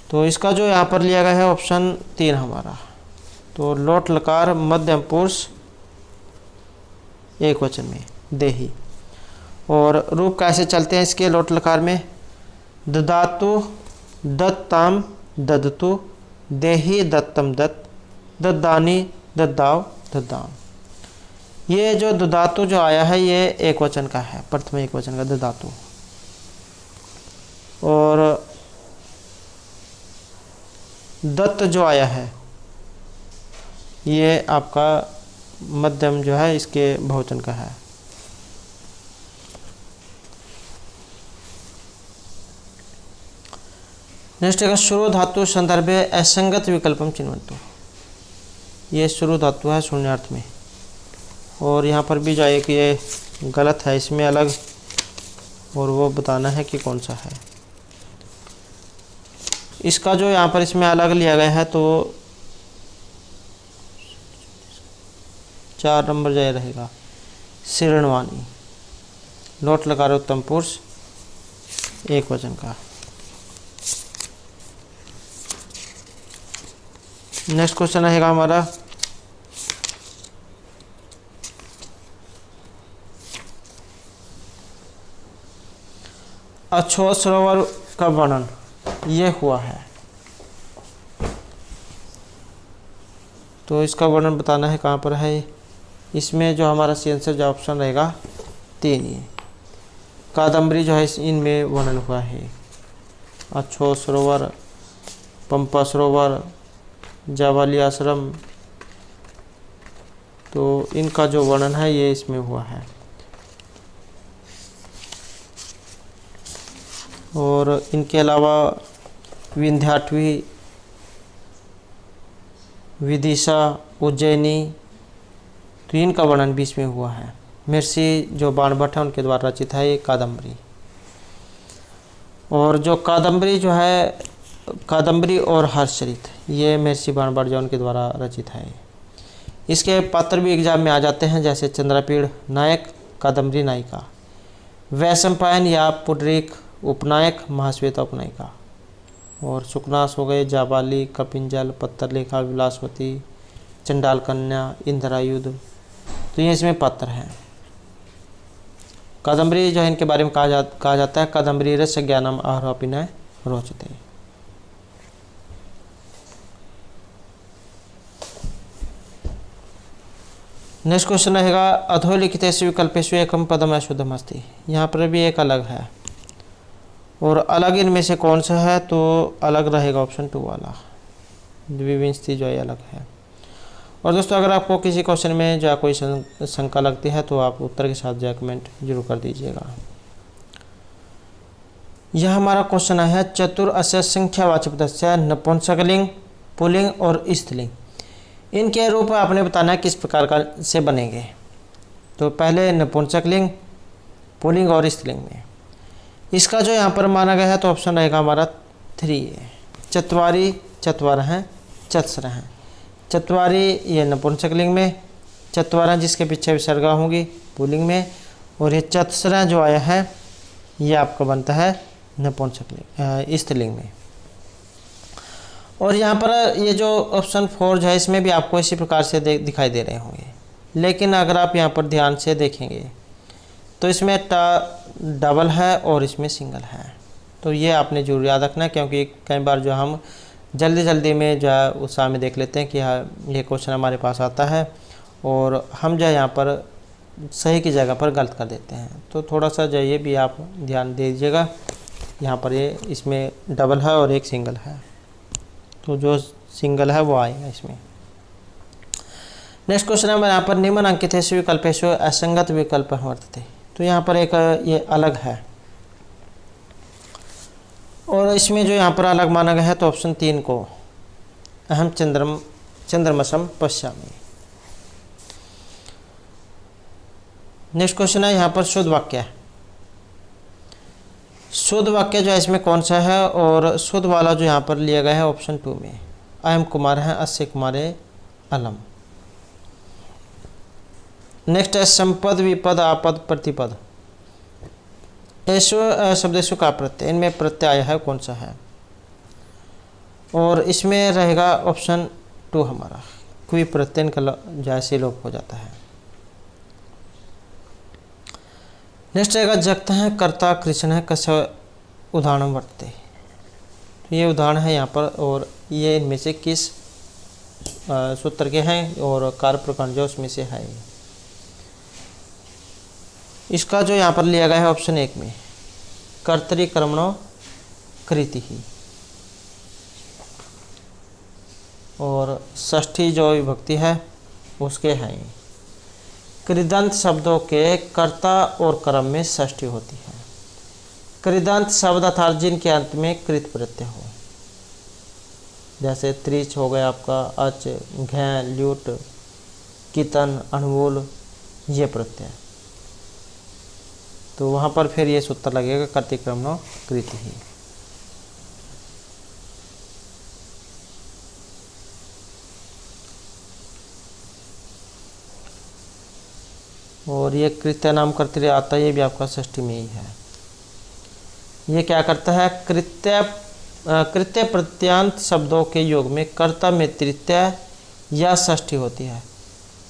Speaker 1: तो इसका जो यहाँ पर लिया गया है ऑप्शन 3 हमारा। तो लोट लकार मध्यम पुरुष एक वचन में देही। और रूप कैसे चलते हैं इसके लोट लकार में? ददातु दत्ताम ददतु, देही दत्तम दत्त, दद्दानी दद्दाव दद्दाम। ये जो ददातु जो आया है ये एक वचन का है, प्रथम एक वचन का ददातु। और दत्त जो आया है ये आपका मध्यम जो है इसके बहुवचन का है। नेक्स्ट है शुरू धातु संदर्भे असंगत विकल्पम चिन्वन्तु। ये शुरू धातु है शून्यार्थ में, और यहाँ पर भी जाए कि ये गलत है, इसमें अलग, और वो बताना है कि कौन सा है। इसका जो यहाँ पर इसमें अलग लिया गया है तो 4 नंबर जाए रहेगा शिरणवाणी, लोट लकार उत्तम पुरुष एक वचन का। नेक्स्ट क्वेश्चन रहेगा हमारा अछोत सरोवर का वर्णन ये हुआ है, तो इसका वर्णन बताना है कहाँ पर है। इसमें जो हमारा सी आंसर जो ऑप्शन रहेगा 3 ही। कादम्बरी जो है इनमें वर्णन हुआ है, अछोत सरोवर, पंपा सरोवर, जावाली आश्रम, तो इनका जो वर्णन है ये इसमें हुआ है। और इनके अलावा विंध्याटवी, विदिशा, उज्जैनी, तो इनका वर्णन भी इसमें हुआ है। महर्षि जो बाणभट्ट है उनके द्वारा रचित है ये कादम्बरी। और जो कादम्बरी जो है, कादम्बरी और हर्षचरित, ये महर्षि बाणभट्ट जो उनके द्वारा रचित है। इसके पात्र भी एग्जाम में आ जाते हैं, जैसे चंद्रपीड़ नायक, कादम्बरी नायिका, वैशंपायन या पुंडरीक उपनायक, महाश्वेता उपनायिका। और सुकनास हो गए, जाबाली, कपिंजल, पत्तरलेखा, विलासवती, चंडाल कन्या, इंद्रायुध, तो ये इसमें पात्र हैं। कादम्बरी जो है इनके बारे में कहा जाता है कादम्बरी रस ज्ञानम आरोपिनय रोचते। नेक्स्ट क्वेश्चन रहेगा अधोलिखितेषु विकल्पेषु एकम पदम अशुद्धम अस्ति। यहाँ पर भी एक अलग है, और अलग इनमें से कौन सा है? तो अलग रहेगा ऑप्शन 2 वाला, द्विविंशति जो है अलग है। और दोस्तों अगर आपको किसी क्वेश्चन में जो कोई शंका लगती है तो आप उत्तर के साथ जो कमेंट जरूर कर दीजिएगा। यह हमारा क्वेश्चन है चतुर अस्य संख्यावाचक पदस्य नपुंसकलिंग, पुल्लिंग और स्त्रीलिंग, इनके रूप आपने बताना है किस प्रकार का से बनेंगे। तो पहले नपुंसकलिंग, पुल्लिंग और स्त्रीलिंग में इसका जो यहाँ पर माना गया है तो ऑप्शन रहेगा हमारा 3 है। चत्वारी, चत्वार हैं, चत्सर हैं। चत्वारी ये नपुंसकलिंग में, चत्वारा जिसके पीछे विसर्गा होंगी पुल्लिंग में, और ये चत्सरा जो आया है ये आपका बनता है नपुंसकलिंग स्त्रीलिंग में। और यहाँ पर ये जो ऑप्शन 4 जो है इसमें भी आपको इसी प्रकार से दिखाई दे रहे होंगे, लेकिन अगर आप यहाँ पर ध्यान से देखेंगे तो इसमें डबल है और इसमें सिंगल है। तो ये आपने जरूर याद रखना है, क्योंकि कई बार जो हम जल्दी में जो है उत्साह में देख लेते हैं कि हाँ ये क्वेश्चन हमारे पास आता है, और हम जो है यहाँ पर सही की जगह पर गलत कर देते हैं। तो थोड़ा सा जो ये भी आप ध्यान दे दीजिएगा, यहाँ पर ये इसमें डबल है और एक सिंगल है, तो जो सिंगल है वो आएगा इसमें। नेक्स्ट क्वेश्चन है यहाँ पर निम्न अंकितेषु विकल्पेषु असंगत विकल्प वर्तते। तो यहाँ पर एक ये अलग है, और इसमें जो यहाँ पर अलग माना गया है तो ऑप्शन 3 को अहम चंद्रमसम पश्यामि। नेक्स्ट क्वेश्चन है यहाँ पर शुद्ध वाक्य। शुद्ध वाक्य जो है इसमें कौन सा है? और शुद्ध वाला जो यहाँ पर लिया गया है ऑप्शन 2 में अयम कुमार है, अस्य कुमारे अलम। नेक्स्ट है संपद, विपद, आपद, प्रतिपद। ऐसो शब्देशु का प्रत्यय, इनमें प्रत्यय है कौन सा है? और इसमें रहेगा ऑप्शन 2 हमारा, कोई प्रत्यय का जैसे लोप हो जाता है। नेक्स्ट रहेगा जगत है, कर्ता, कृष्ण है, कैसे उदाहरण वर्तते। तो ये उदाहरण है यहाँ पर, और ये इनमें से किस सूत्र के हैं और कार्य प्रकार जो उसमें से है। इसका जो यहाँ पर लिया गया है ऑप्शन 1 में, कर्तरी कर्मणो कृति ही, और षष्ठी जो विभक्ति है उसके हैं। कृदंत शब्दों के कर्ता और कर्म में षष्ठी होती है। कृदंत शब्द अर्थात जिनके अंत में कृत प्रत्यय हो, जैसे त्रिच हो गया आपका, अच, घै, ल्यूट, कितन, अणमूल, ये प्रत्यय। तो वहाँ पर फिर ये सूत्र लगेगा कर्तृ कर्मणो कृति ही। और ये कृत्य नाम कर्तृ आता है, ये भी आपका षष्ठी में ही है। ये क्या करता है? कृत्य प्रत्यांत शब्दों के योग में कर्ता में तृतीय या षष्ठी होती है।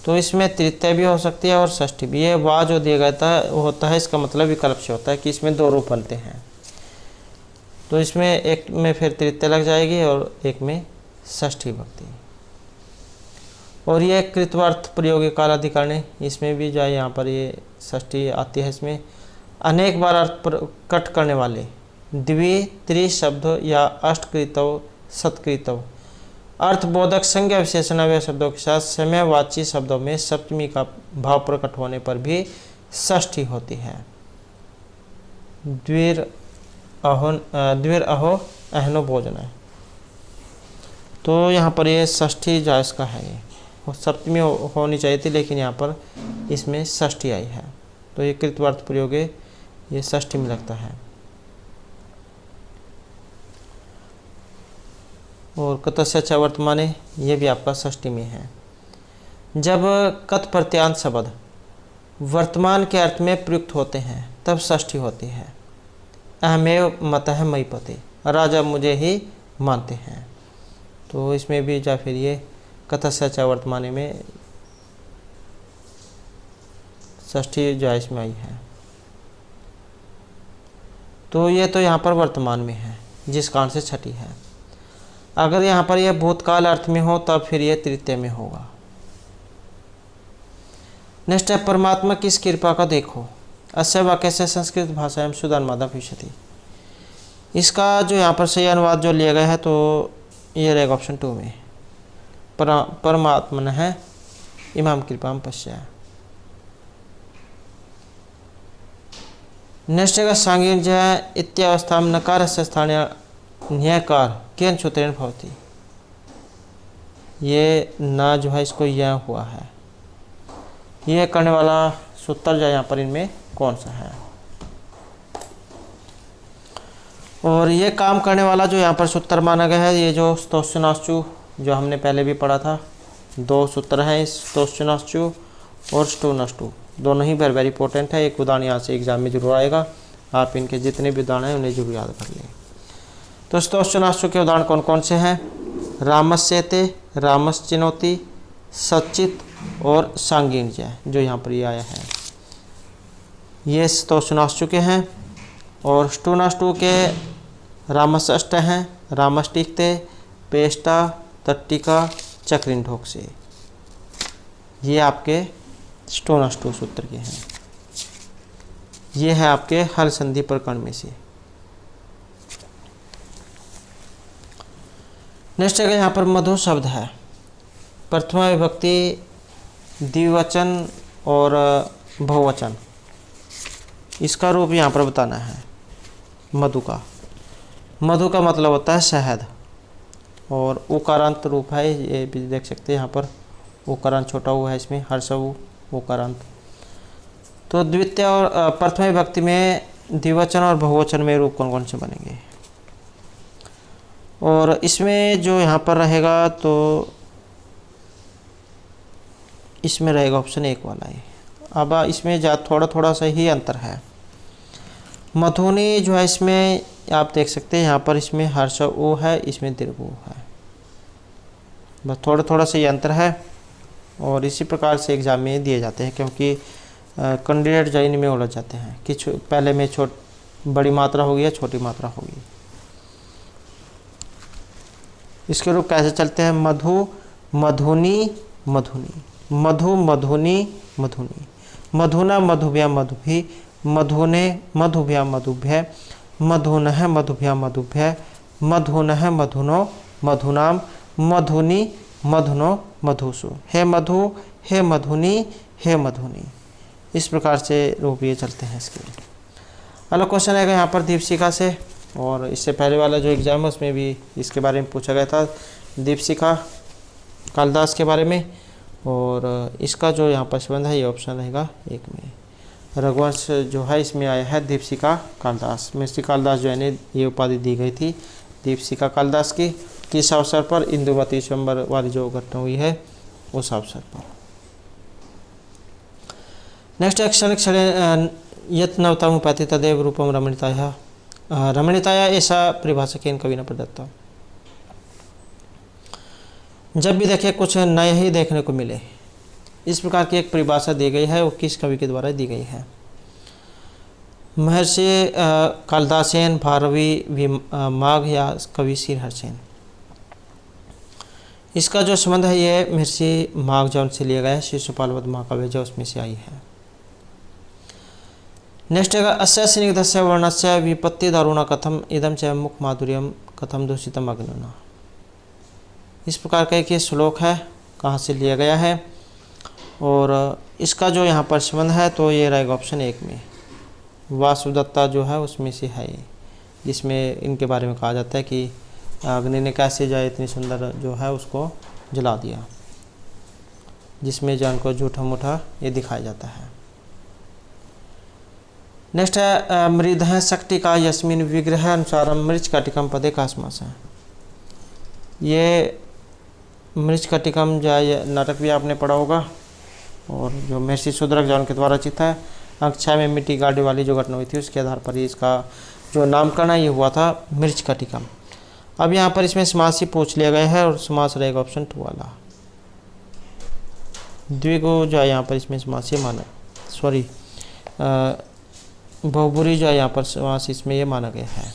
Speaker 1: तो इसमें तृतीय भी हो सकती है और षष्ठी भी। ये वा जो दिया गया होता है, इसका मतलब विकल्प से होता है कि इसमें 2 रूप बनते हैं। तो इसमें एक में फिर तृतीय लग जाएगी और एक में षष्ठी विभक्ति। और ये कृत्वार्थ प्रयोगी काल अधिकरणे, इसमें भी जो है यहाँ पर ये षष्ठी आती है। इसमें अनेक बार अर्थ प्रकट करने वाले द्वि, त्रि शब्द या अष्टकृतव, सत्कृतव अर्थबोधक संज्ञा विशेषण अव्यय शब्दों के साथ समयवाची शब्दों में सप्तमी का भाव प्रकट होने पर भी षष्ठी होती है। द्विर अहो अहनो भोजन है। तो यहाँ पर ये षष्ठी जो इसका है, ये सप्तमी होनी चाहिए थी, लेकिन यहाँ पर इसमें षष्ठी आई है। तो ये कृतवार्थ प्रयोग है, ये षष्ठी में लगता है। और कतस्य च वर्तमाने, ये भी आपका षष्ठी में है। जब कत प्रत्यांत शब्द वर्तमान के अर्थ में प्रयुक्त होते हैं तब षष्ठी होती है। अहमेव मतः मयि पते, राजा मुझे ही मानते हैं। तो इसमें भी जा फिर ये कतस्य च वर्तमाने में षष्ठी जो है इसमें आई है। तो ये तो यहाँ पर वर्तमान में है, जिस कारण से छठी है। अगर यहाँ पर यह भूतकाल अर्थ में हो तब फिर यह तृतीय में होगा। नेक्स्ट है परमात्मा की इस कृपा का देखो, अस्य वाक्य से संस्कृत भाषा में सुधान्मादा भविष्यति। इसका जो यहाँ पर सही अनुवाद जो लिया गया है तो ये रहेगा ऑप्शन 2 में, परमात्मन है इमाम कृपाम पश्या। नेक्स्ट है सांगिक जो है इत्यावस्था में नकार से स्थानीय न्यायकार केन सूत्रेण भवति। ये ना जो है इसको यह हुआ है, यह करने वाला सूत्र जो यहाँ पर इनमें कौन सा है। और ये काम करने वाला जो यहाँ पर सूत्र माना गया है, ये जो स्तोष्चनाश्चु जो हमने पहले भी पढ़ा था, 2 सूत्र हैं स्तोष्चनाश्चु और स्टोनश्चु, दोनों ही वेरी इंपॉर्टेंट है। एक उदाहरण यहाँ से एग्जाम में जरूर आएगा, आप इनके जितने भी उदाहरण हैं उन्हें जरूर याद कर लें। तो स्तोष्चनाश्चु के उदाहरण कौन कौन से हैं? रामस्यते, रामश्चिनोति, सच्चित और सांगीण जय, जो यहाँ पर ये आया है, ये स्तोष्चनाश्चु के हैं। और स्टोनाश्चु के रामष्ट हैं, रामष्टिकते, पेष्टा, तट्टिका, चक्रिंढोक से, ये आपके स्टोनाश्टु सूत्र के हैं। ये है आपके हल संधि प्रकरण में से। नेक्स्ट है यहाँ पर मधु शब्द है, प्रथमा विभक्ति, द्विवचन और बहुवचन, इसका रूप यहाँ पर बताना है। मधु का मतलब होता है शहद, और उकारांत रूप है, ये भी देख सकते हैं यहाँ पर उकारांत छोटा हुआ है इसमें, हर्षव उकारांत। तो द्वितीय और प्रथम विभक्ति में द्विवचन और बहुवचन में रूप कौन कौन से बनेंगे? और इसमें जो यहाँ पर रहेगा तो इसमें रहेगा ऑप्शन 1 वाला है, अब इसमें थोड़ा सा ही अंतर है। मधुनी जो है इसमें आप देख सकते हैं यहाँ पर इसमें हर्ष ओ है, इसमें दीर्घ ओ है, बस थोड़ा सा ये अंतर है। और इसी प्रकार से एग्जाम में दिए जाते हैं, क्योंकि कैंडिडेट जो इनमें उलझ जाते हैं कि पहले में बड़ी मात्रा होगी या छोटी मात्रा होगी। इसके रूप कैसे चलते हैं? मधु मधुनी मधुनी, मधु मधुनी मधुनी, मधुना मधुभ्या मधुभी, मधुने मधुभ्या मधुभ्य, मधुनः मधुभ्या मधुभ्य, मधुनः मधुनो मधुनाम, मधुनी मधुनो मधुसु, हे मधु हे मधुनी हे मधुनी। इस प्रकार से रूप ये चलते हैं इसके। अगला क्वेश्चन आएगा यहाँ पर दीपशिखा से, और इससे पहले वाला जो एग्ज़ाम है उसमें भी इसके बारे में पूछा गया था, दीपशिखा कालिदास के बारे में। और इसका जो यहाँ पर संबंध है ये ऑप्शन रहेगा 1 में। रघुवंश जो है इसमें आया है दीपशिखा कालिदास। महर्षि कालिदास जो है ये उपाधि दी गई थी दीपशिखा कालिदास की, किस अवसर पर? इंदुमती स्वयंवर वाली जो घटना हुई है उस अवसर पर। नेक्स्ट क्षण यत् नवतमुपैति तदेव रूपम रमणीताया, रमणीताया ऐसा परिभाषा केन कवि ने प्रदत्त। जब भी देखे कुछ नया ही देखने को मिले, इस प्रकार की एक परिभाषा दी गई है, वो किस कवि के द्वारा दी गई है? महर्षि कालिदासेन, भारवी, माघ या कवि श्रीहर्षेन। इसका जो संबंध है ये महर्षि माघ जौन से लिया गया है, शिशुपाल वध महाकाव्य जो उसमें से आई है। नेक्स्ट है अस्य स्निग्धस्य वर्णस्य विपत्ति दारुणा कथम इदम च मुख माधुर्यम कथम दूषितम अग्निना। इस प्रकार का एक ये श्लोक है, कहाँ से लिया गया है, और इसका जो यहाँ पर संबंध है तो ये रहेगा ऑप्शन 1 में। वासुदत्ता जो है उसमें से है ये, जिसमें इनके बारे में कहा जाता है कि अग्नि ने कैसे जो इतनी सुंदर जो है उसको जला दिया, जिसमें जो उनको झूठा मूठा ये दिखाया जाता है। नेक्स्ट है मृदह शक्ति का यस्मिन विग्रह अनुसारम मृच कटिकम पदे का समास है। ये मृच कटिकम जो है नाटक भी आपने पढ़ा होगा, और जो महर्षि शूद्रक जो उनके द्वारा रचित है। अंक 6 में मिट्टी गाड़ी वाली जो घटना हुई थी उसके आधार पर इसका जो नामकरण है ये हुआ था मृच कटिकम। अब यहाँ पर इसमें समास ही पूछ लिया गया है, और समास रहेगा ऑप्शन 2 वाला। द्विगु जो है यहाँ पर इसमें समास ही माना, सॉरी बहुबुरी जो है यहाँ पर समास इसमें ये माना गया है,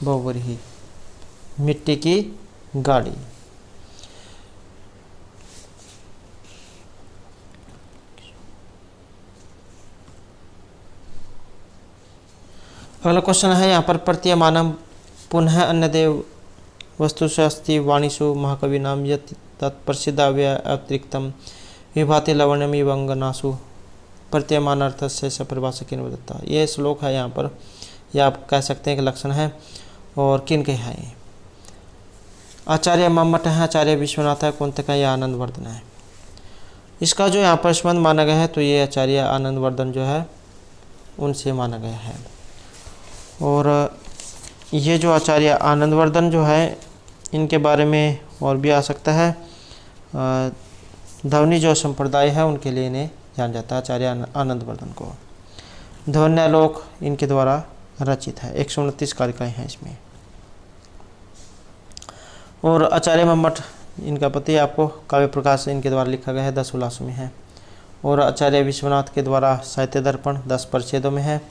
Speaker 1: बहुबुरी ही, मिट्टी की गाड़ी। अगला क्वेश्चन है यहाँ पर प्रतीयमानम पुनः अन्यदेव वस्तुषु अस्ति वाणीषु महाकवि नाम यत् तत्प्रसिद्धाव्य अतिरिक्तम विभाति लवण्यम वंगनासु प्रतीयमान अर्थ से सपरिभाषा किन बदत्ता। ये श्लोक है यहाँ पर, यह आप कह सकते हैं कि लक्षण है, और किन के हैं ये? आचार्य मम्मट है, आचार्य विश्वनाथ है, कुंतक है या आनंदवर्धन है। इसका जो यहाँ पर संबंध माना गया है तो ये आचार्य आनंदवर्धन जो है उनसे माना गया है। और ये जो आचार्य आनंदवर्धन जो है इनके बारे में और भी आ सकता है, ध्वनि जो संप्रदाय है उनके लिए इन्हें जान जाता है, आचार्य आनंदवर्धन को। ध्वन्यालोक इनके द्वारा रचित है, 129 कारिकाएँ हैं इसमें। और आचार्य मम्मट इनका पति आपको काव्य प्रकाश इनके द्वारा लिखा गया है, 10 उल्लासों में है। और आचार्य विश्वनाथ के द्वारा साहित्य दर्पण 10 परिच्छेदों में है।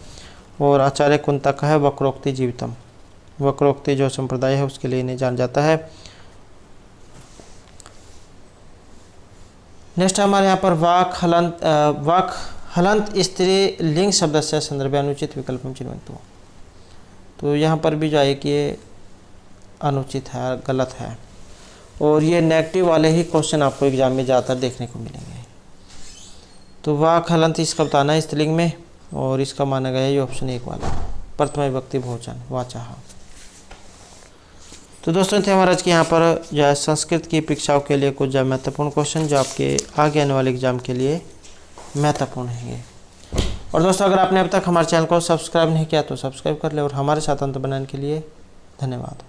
Speaker 1: और आचार्य कुंतक है वक्रोक्ति जीवितम, वक्रोक्ति जो संप्रदाय है उसके लिए इन्हें जान जाता है। नेक्स्ट हमारे यहाँ पर वाक हलंत स्त्री लिंग शब्द से संदर्भ अनुचित विकल्प चिन्हित। तो यहाँ पर भी जो है कि ये अनुचित है, गलत है, और ये नेगेटिव वाले ही क्वेश्चन आपको एग्जाम में ज़्यादातर देखने को मिलेंगे। तो वाक हलंत इसका बताना है स्त्रीलिंग में, और इसका माना गया है ये ऑप्शन 1 वाला, प्रथम विभक्ति भोजन वाचाह। तो दोस्तों थे हमारा आज के यहाँ पर जो है संस्कृत की परीक्षाओं के लिए कुछ जो महत्वपूर्ण क्वेश्चन जो आपके आगे आने वाले एग्जाम के लिए महत्वपूर्ण रहेंगे। और दोस्तों अगर आपने अब तक हमारे चैनल को सब्सक्राइब नहीं किया तो सब्सक्राइब कर ले, और हमारे साथ अंत बनाने के लिए धन्यवाद।